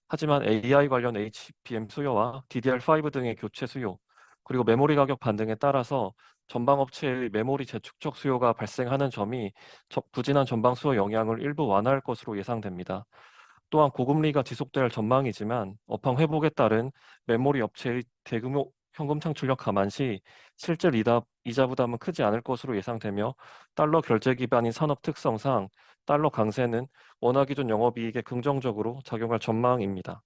하지만 AI 관련 HBM 수요와 DDR5 등의 교체 수요, 그리고 메모리 가격 반등에 따라서 전방 업체의 메모리 재축적 수요가 발생하는 점이 부진한 전방 수요 영향을 일부 완화할 것으로 예상됩니다. 또한 고금리가 지속될 전망이지만 업황 회복에 따른 메모리 업체의 대규모 현금 창출력 감안 시 실질 이자 부담은 크지 않을 것으로 예상되며 달러 결제 기반인 산업 특성상 달러 강세는 원화 기준 영업이익에 긍정적으로 작용할 전망입니다.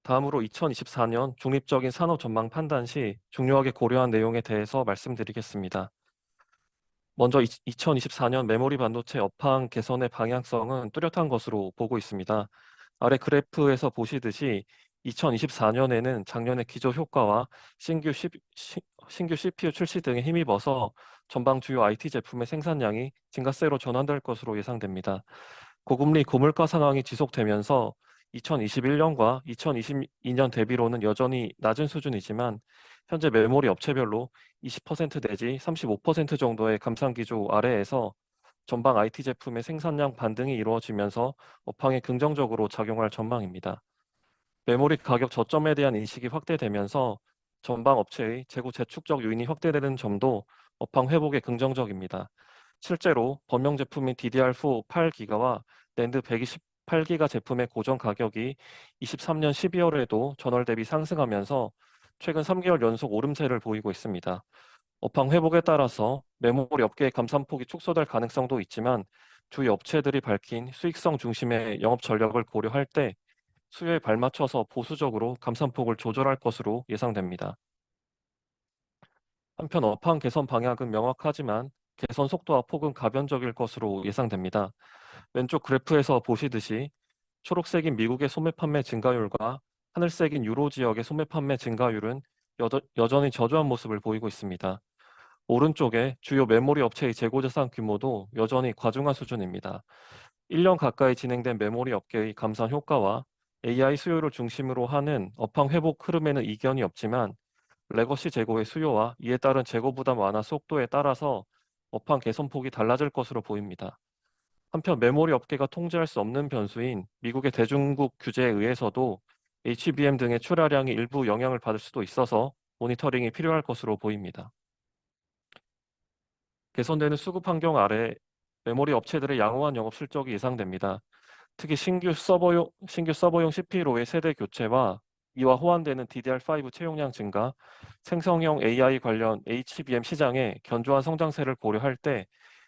다음으로 2024년 중립적인 산업 전망 판단 시 중요하게 고려한 내용에 대해서 말씀드리겠습니다. 먼저 2024년 메모리 반도체 업황 개선의 방향성은 뚜렷한 것으로 보고 있습니다. 아래 그래프에서 보시듯이 2024년에는 작년의 기저 효과와 신규 CPU 출시 등에 힘입어서 전방 주요 IT 제품의 생산량이 증가세로 전환될 것으로 예상됩니다. 고금리 고물가 상황이 지속되면서 2021년과 2022년 대비로는 여전히 낮은 수준이지만 현재 메모리 업체별로 20% 내지 35% 정도의 감산 기조 아래에서 전방 IT 제품의 생산량 반등이 이루어지면서 업황에 긍정적으로 작용할 전망입니다. 메모리 가격 저점에 대한 인식이 확대되면서 전방 업체의 재고 재축적 요인이 확대되는 점도 업황 회복에 긍정적입니다. 실제로 범용 제품인 DDR4 8기가와 낸드 128기가 제품의 고정 가격이 23년 12월에도 전월 대비 상승하면서 최근 3개월 연속 오름세를 보이고 있습니다. 업황 회복에 따라서 메모리 업계의 감산폭이 축소될 가능성도 있지만 주요 업체들이 밝힌 수익성 중심의 영업 전략을 고려할 때 수요에 발맞춰서 보수적으로 감산폭을 조절할 것으로 예상됩니다. 한편 업황 개선 방향은 명확하지만 개선 속도와 폭은 가변적일 것으로 예상됩니다. 왼쪽 그래프에서 보시듯이 초록색인 미국의 소매 판매 증가율과 하늘색인 유로 지역의 소매 판매 증가율은 여전히 저조한 모습을 보이고 있습니다. 오른쪽에 주요 메모리 업체의 재고 자산 규모도 여전히 과중한 수준입니다. 1년 가까이 진행된 메모리 업계의 감산 효과와 AI 수요를 중심으로 하는 업황 회복 흐름에는 이견이 없지만 레거시 재고의 수요와 이에 따른 재고 부담 완화 속도에 따라서 업황 개선폭이 달라질 것으로 보입니다. 한편 메모리 업계가 통제할 수 없는 변수인 미국의 대중국 규제에 의해서도 HBM 등의 출하량이 일부 영향을 받을 수도 있어서 모니터링이 필요할 것으로 보입니다. 개선되는 수급 환경 아래 메모리 업체들의 양호한 영업 실적이 예상됩니다. 특히 신규 서버용 CPU로의 세대 교체와 이와 호환되는 DDR5 채용량 증가, 생성형 AI 관련 HBM 시장의 견조한 성장세를 고려할 때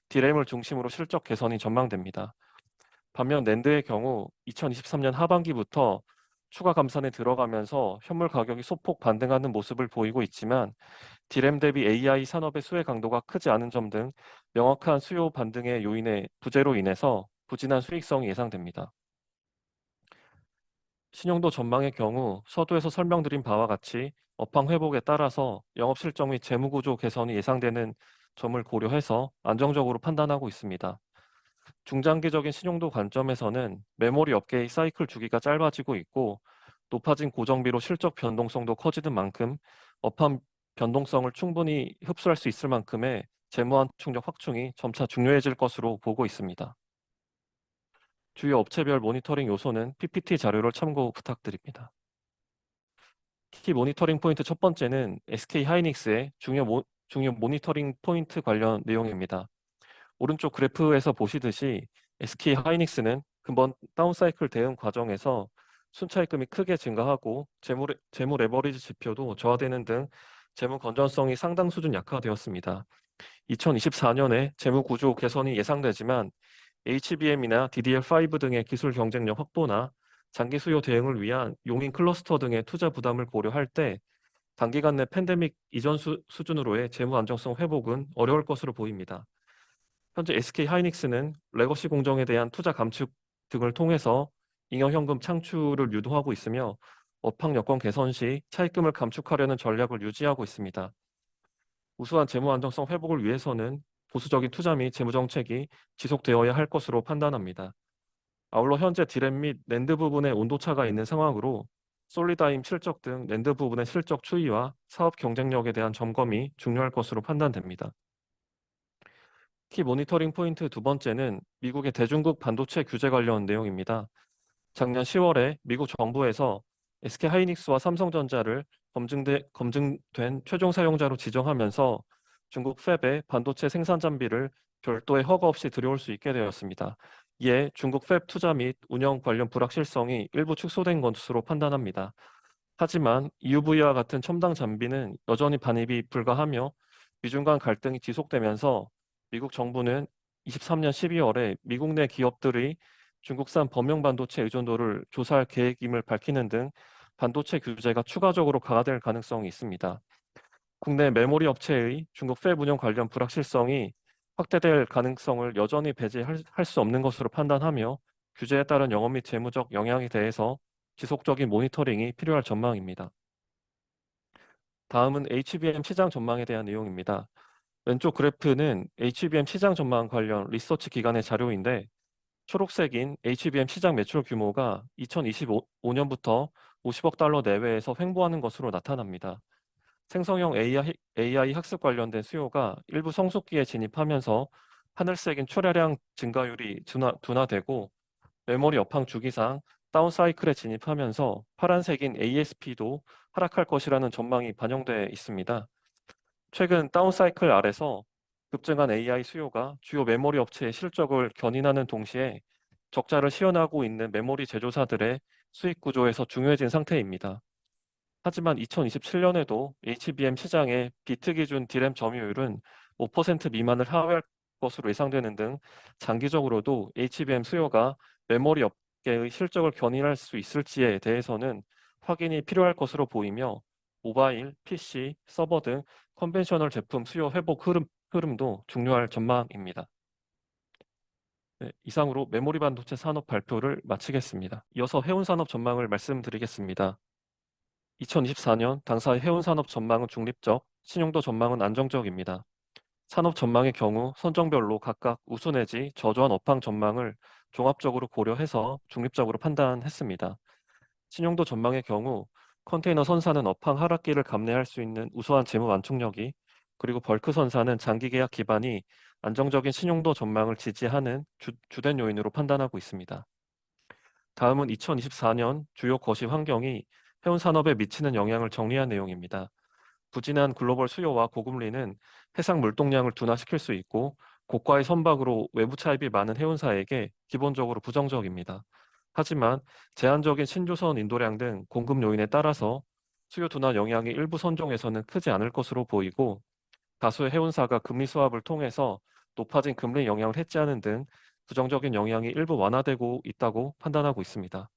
D램을 중심으로 실적 개선이 전망됩니다. 반면 낸드의 경우 2023년 하반기부터 추가 감산에 들어가면서 현물 가격이 소폭 반등하는 모습을 보이고 있지만 D램 대비 AI 산업의 수혜 강도가 크지 않은 점 등 명확한 수요 반등의 요인의 부재로 인해서 부진한 수익성이 예상됩니다. 신용도 전망의 경우 서두에서 설명드린 바와 같이 업황 회복에 따라서 영업 실적 및 재무 구조 개선이 예상되는 점을 고려해서 안정적으로 판단하고 있습니다. 중장기적인 신용도 관점에서는 메모리 업계의 사이클 주기가 짧아지고 있고 높아진 고정비로 실적 변동성도 커지는 만큼 업황 변동성을 충분히 흡수할 수 있을 만큼의 재무안 충격 확충이 점차 중요해질 것으로 보고 있습니다. 주요 업체별 모니터링 요소는 PPT 자료를 참고 부탁드립니다. 키 모니터링 포인트 첫 번째는 SK 하이닉스의 중요 모니터링 포인트 관련 내용입니다. 오른쪽 그래프에서 보시듯이 SK 하이닉스는 근본 다운사이클 대응 과정에서 순차입금이 크게 증가하고 재무 레버리지 지표도 저하되는 등 재무 건전성이 상당 수준 약화되었습니다. 2024년에 재무 구조 개선이 예상되지만 HBM이나 DDR5 등의 기술 경쟁력 확보나 장기 수요 대응을 위한 용인 클러스터 등의 투자 부담을 고려할 때 단기간 내 팬데믹 이전 수준으로의 재무 안정성 회복은 어려울 것으로 보입니다. 현재 SK 하이닉스는 레거시 공정에 대한 투자 감축 등을 통해서 잉여현금 창출을 유도하고 있으며 업황 여건 개선 시 차입금을 감축하려는 전략을 유지하고 있습니다. 우수한 재무 안정성 회복을 위해서는 보수적인 투자 및 재무 정책이 지속되어야 할 것으로 판단합니다. 아울러 현재 D램 및 낸드 부분의 온도차가 있는 상황으로 솔리다임 실적 등 낸드 부분의 실적 추이와 사업 경쟁력에 대한 점검이 중요할 것으로 판단됩니다. 키 모니터링 포인트 두 번째는 미국의 대중국 반도체 규제 관련 내용입니다. 작년 10월에 미국 정부에서 SK 하이닉스와 삼성전자를 검증된 최종 사용자로 지정하면서 중국 팹의 반도체 생산 장비를 별도의 허가 없이 들여올 수 있게 되었습니다. 이에 중국 팹 투자 및 운영 관련 불확실성이 일부 축소된 것으로 판단합니다. 하지만 EUV와 같은 첨단 장비는 여전히 반입이 불가하며 미중 간 갈등이 지속되면서 미국 정부는 23년 12월에 미국 내 기업들의 중국산 범용 반도체 의존도를 조사할 계획임을 밝히는 등 반도체 규제가 추가적으로 강화될 가능성이 있습니다. 국내 메모리 업체의 중국 팹 운영 관련 불확실성이 확대될 가능성을 여전히 배제할 수 없는 것으로 판단하며 규제에 따른 영업 및 재무적 영향에 대해서 지속적인 모니터링이 필요할 전망입니다. 다음은 HBM 시장 전망에 대한 내용입니다. 왼쪽 그래프는 HBM 시장 전망 관련 리서치 기관의 자료인데 초록색인 HBM 시장 매출 규모가 2025년부터 50억 달러 내외에서 횡보하는 것으로 나타납니다. 생성형 AI 학습 관련된 수요가 일부 성숙기에 진입하면서 하늘색인 출하량 증가율이 둔화되고 메모리 업황 주기상 다운사이클에 진입하면서 파란색인 ASP도 하락할 것이라는 전망이 반영돼 있습니다. 최근 다운사이클 아래서 급증한 AI 수요가 주요 메모리 업체의 실적을 견인하는 동시에 적자를 시현하고 있는 메모리 제조사들의 수익 구조에서 중요해진 상태입니다. 하지만 2027년에도 HBM 시장의 비트 기준 DRAM 점유율은 5% 미만을 하회할 것으로 예상되는 등 장기적으로도 HBM 수요가 메모리 업계의 실적을 견인할 수 있을지에 대해서는 확인이 필요할 것으로 보이며 모바일, PC, 서버 등 컨벤셔널 제품 수요 회복 흐름도 중요할 전망입니다. 네, 이상으로 메모리 반도체 산업 발표를 마치겠습니다. 이어서 해운 산업 전망을 말씀드리겠습니다. 2024년 당사의 해운 산업 전망은 중립적, 신용도 전망은 안정적입니다. 산업 전망의 경우 선종별로 각각 우수 내지 저조한 업황 전망을 종합적으로 고려해서 중립적으로 판단했습니다. 신용도 전망의 경우 컨테이너 선사는 업황 하락기를 감내할 수 있는 우수한 재무 완충력이, 그리고 벌크 선사는 장기 계약 기반이 안정적인 신용도 전망을 지지하는 주된 요인으로 판단하고 있습니다. 다음은 2024년 주요 거시 환경이 해운 산업에 미치는 영향을 정리한 내용입니다. 부진한 글로벌 수요와 고금리는 해상 물동량을 둔화시킬 수 있고 고가의 선박으로 외부 차입이 많은 해운사에게 기본적으로 부정적입니다. 하지만 제한적인 신조선 인도량 등 공급 요인에 따라서 수요 둔화 영향이 일부 선종에서는 크지 않을 것으로 보이고, 다수의 해운사가 금리 수합을 통해서 높아진 금리 영향을 해지하는 등 부정적인 영향이 일부 완화되고 있다고 판단하고 있습니다.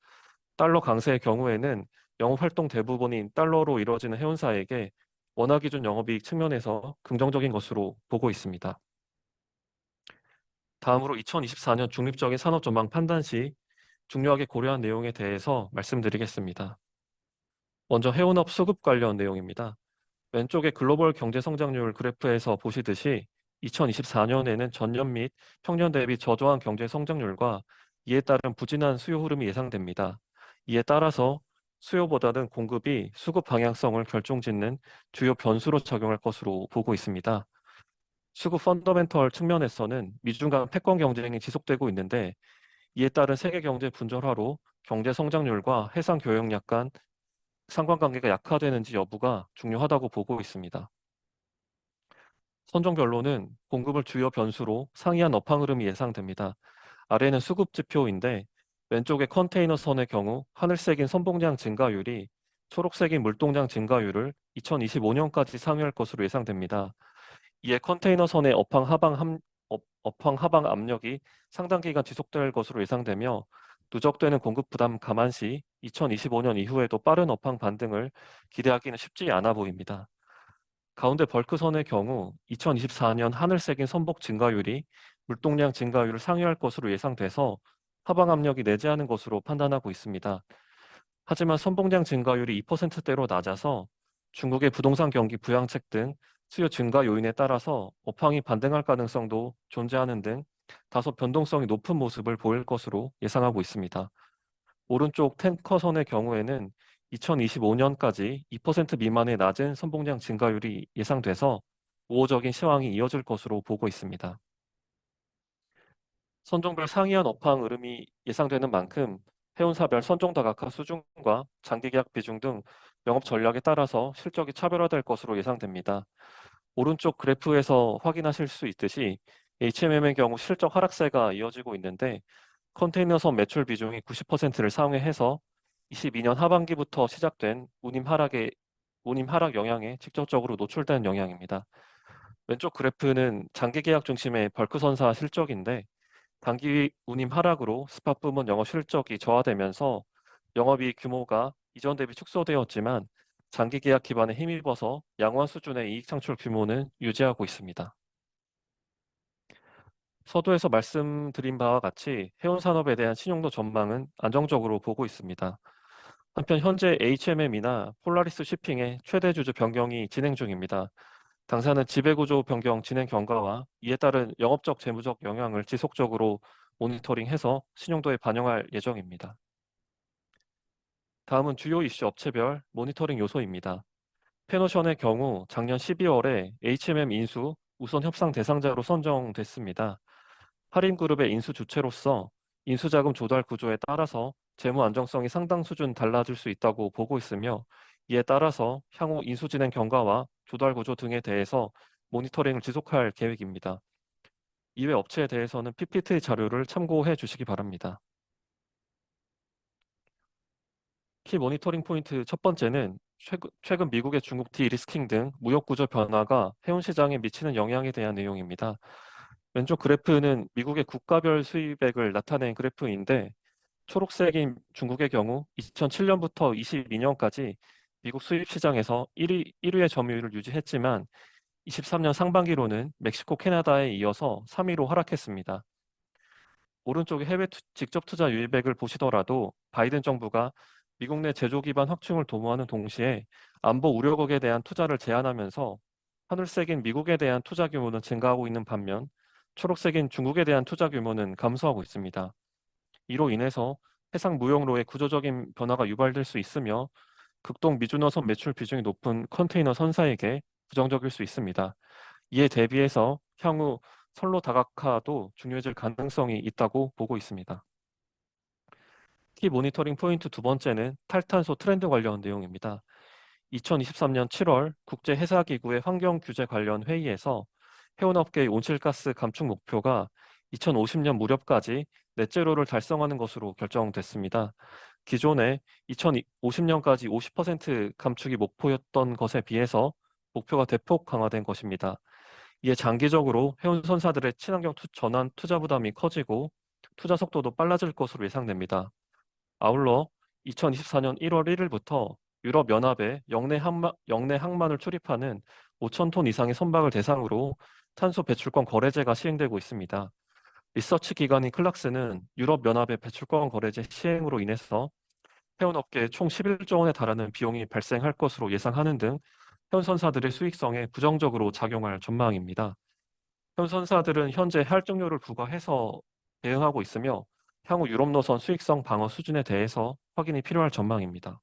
달러 강세의 경우에는 영업 활동 대부분인 달러로 이루어지는 해운사에게 원화 기준 영업이익 측면에서 긍정적인 것으로 보고 있습니다. 다음으로 2024년 중립적인 산업 전망 판단 시 중요하게 고려한 내용에 대해서 말씀드리겠습니다. 먼저 해운업 수급 관련 내용입니다. 왼쪽의 글로벌 경제 성장률 그래프에서 보시듯이 2024년에는 전년 및 평년 대비 저조한 경제 성장률과 이에 따른 부진한 수요 흐름이 예상됩니다. 이에 따라서 수요보다는 공급이 수급 방향성을 결정짓는 주요 변수로 작용할 것으로 보고 있습니다. 수급 펀더멘털 측면에서는 미중 간 패권 경쟁이 지속되고 있는데, 이에 따른 세계 경제 분절화로 경제 성장률과 해상 교역량 간 상관관계가 약화되는지 여부가 중요하다고 보고 있습니다. 선종별로는 공급을 주요 변수로 상이한 업황 흐름이 예상됩니다. 아래는 수급 지표인데 왼쪽의 컨테이너 선의 경우 하늘색인 선봉량 증가율이 초록색인 물동량 증가율을 2025년까지 상회할 것으로 예상됩니다. 이에 컨테이너 선의 업황 하방 압력이 상당 기간 지속될 것으로 예상되며, 누적되는 공급 부담 감안시 2025년 이후에도 빠른 업황 반등을 기대하기는 쉽지 않아 보입니다. 가운데 벌크선의 경우 2024년 하늘색인 선복 증가율이 물동량 증가율을 상회할 것으로 예상돼서 하방 압력이 내재하는 것으로 판단하고 있습니다. 하지만 선봉량 증가율이 2%대로 낮아서 중국의 부동산 경기 부양책 등 수요 증가 요인에 따라서 업황이 반등할 가능성도 존재하는 등 다소 변동성이 높은 모습을 보일 것으로 예상하고 있습니다. 오른쪽 탱커선의 경우에는 2025년까지 2% 미만의 낮은 선봉량 증가율이 예상돼서 우호적인 시황이 이어질 것으로 보고 있습니다. 선종별 상이한 업황 흐름이 예상되는 만큼 해운사별 선종 다각화 수준과 장기 계약 비중 등 영업 전략에 따라서 실적이 차별화될 것으로 예상됩니다. 오른쪽 그래프에서 확인하실 수 있듯이 HMM의 경우 실적 하락세가 이어지고 있는데, 컨테이너선 매출 비중이 90%를 상회해서 22년 하반기부터 시작된 운임 하락 영향에 직접적으로 노출된 영향입니다. 왼쪽 그래프는 장기 계약 중심의 벌크 선사 실적인데, 단기 운임 하락으로 스팟 부문 영업 실적이 저하되면서 영업이익 규모가 이전 대비 축소되었지만 장기 계약 기반에 힘입어서 양호한 수준의 이익 창출 규모는 유지하고 있습니다. 서두에서 말씀드린 바와 같이 해운 산업에 대한 신용도 전망은 안정적으로 보고 있습니다. 한편 현재 HMM이나 폴라리스 쉬핑의 최대 주주 변경이 진행 중입니다. 당사는 지배구조 변경 진행 경과와 이에 따른 영업적 재무적 영향을 지속적으로 모니터링해서 신용도에 반영할 예정입니다. 다음은 주요 이슈 업체별 모니터링 요소입니다. 페노션의 경우 작년 12월에 HMM 인수 우선 협상 대상자로 선정됐습니다. 하림그룹의 인수 주체로서 인수자금 조달 구조에 따라서 재무 안정성이 상당 수준 달라질 수 있다고 보고 있으며, 이에 따라서 향후 인수 진행 경과와 조달 구조 등에 대해서 모니터링을 지속할 계획입니다. 이외 업체에 대해서는 PPT 자료를 참고해 주시기 바랍니다. 키 모니터링 포인트 첫 번째는 최근 미국의 중국 디리스킹 등 무역 구조 변화가 해운 시장에 미치는 영향에 대한 내용입니다. 왼쪽 그래프는 미국의 국가별 수입액을 나타낸 그래프인데, 초록색인 중국의 경우 2007년부터 22년까지 미국 수입 시장에서 1위의 점유율을 유지했지만 23년 상반기로는 멕시코, 캐나다에 이어서 3위로 하락했습니다. 오른쪽의 해외 직접 투자 유입액을 보시더라도 바이든 정부가 미국 내 제조 기반 확충을 도모하는 동시에 안보 우려국에 대한 투자를 제한하면서 하늘색인 미국에 대한 투자 규모는 증가하고 있는 반면 초록색인 중국에 대한 투자 규모는 감소하고 있습니다. 이로 인해서 해상 무역로의 구조적인 변화가 유발될 수 있으며 극동 미주노선 매출 비중이 높은 컨테이너 선사에게 부정적일 수 있습니다. 이에 대비해서 향후 선로 다각화도 중요해질 가능성이 있다고 보고 있습니다. 키 모니터링 포인트 두 번째는 탈탄소 트렌드 관련 내용입니다. 2023년 7월 국제해사기구의 환경규제 관련 회의에서 해운업계의 온실가스 감축 목표가 2050년 무렵까지 넷제로를 달성하는 것으로 결정됐습니다. 기존에 2050년까지 50% 감축이 목표였던 것에 비해서 목표가 대폭 강화된 것입니다. 이에 장기적으로 해운선사들의 친환경 전환 투자 부담이 커지고 투자 속도도 빨라질 것으로 예상됩니다. 아울러 2024년 1월 1일부터 유럽연합에 영내 항만을 출입하는 5,000톤 이상의 선박을 대상으로 탄소 배출권 거래제가 시행되고 있습니다. 리서치 기관인 클락스는 유럽연합의 배출권 거래제 시행으로 인해서 해운업계에 총 11조 원에 달하는 비용이 발생할 것으로 예상하는 등 해운선사들의 수익성에 부정적으로 작용할 전망입니다. 해운선사들은 현재 할증료를 부과해서 대응하고 있으며 향후 유럽 노선 수익성 방어 수준에 대해서 확인이 필요할 전망입니다.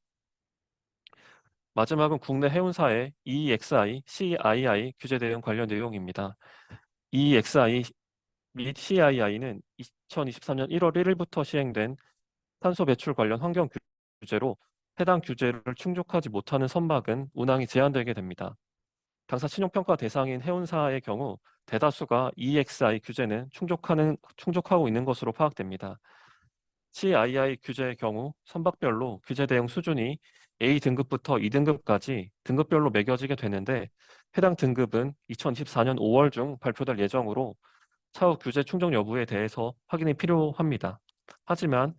마지막은 국내 해운사의 EEXI, CII 규제 대응 관련 내용입니다. EEXI 및 CII는 2023년 1월 1일부터 시행된 탄소 배출 관련 환경 규제로 해당 규제를 충족하지 못하는 선박은 운항이 제한되게 됩니다. 당사 신용평가 대상인 해운사의 경우 대다수가 EEXI 규제는 충족하고 있는 것으로 파악됩니다. CII 규제의 경우 선박별로 규제 대응 수준이 A등급부터 2등급까지 등급별로 매겨지게 되는데, 해당 등급은 2024년 5월 중 발표될 예정으로 차후 규제 충족 여부에 대해서 확인이 필요합니다. 하지만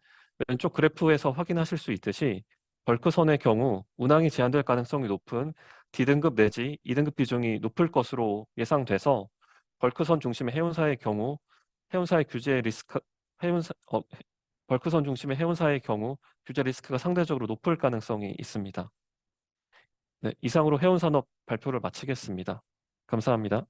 왼쪽 그래프에서 확인하실 수 있듯이 벌크선의 경우 운항이 제한될 가능성이 높은 D등급 내지 2등급 비중이 높을 것으로 예상돼서 벌크선 중심의 해운사의 경우 벌크선 중심의 해운사의 경우 규제 리스크가 상대적으로 높을 가능성이 있습니다. 네, 이상으로 해운산업 발표를 마치겠습니다. 감사합니다.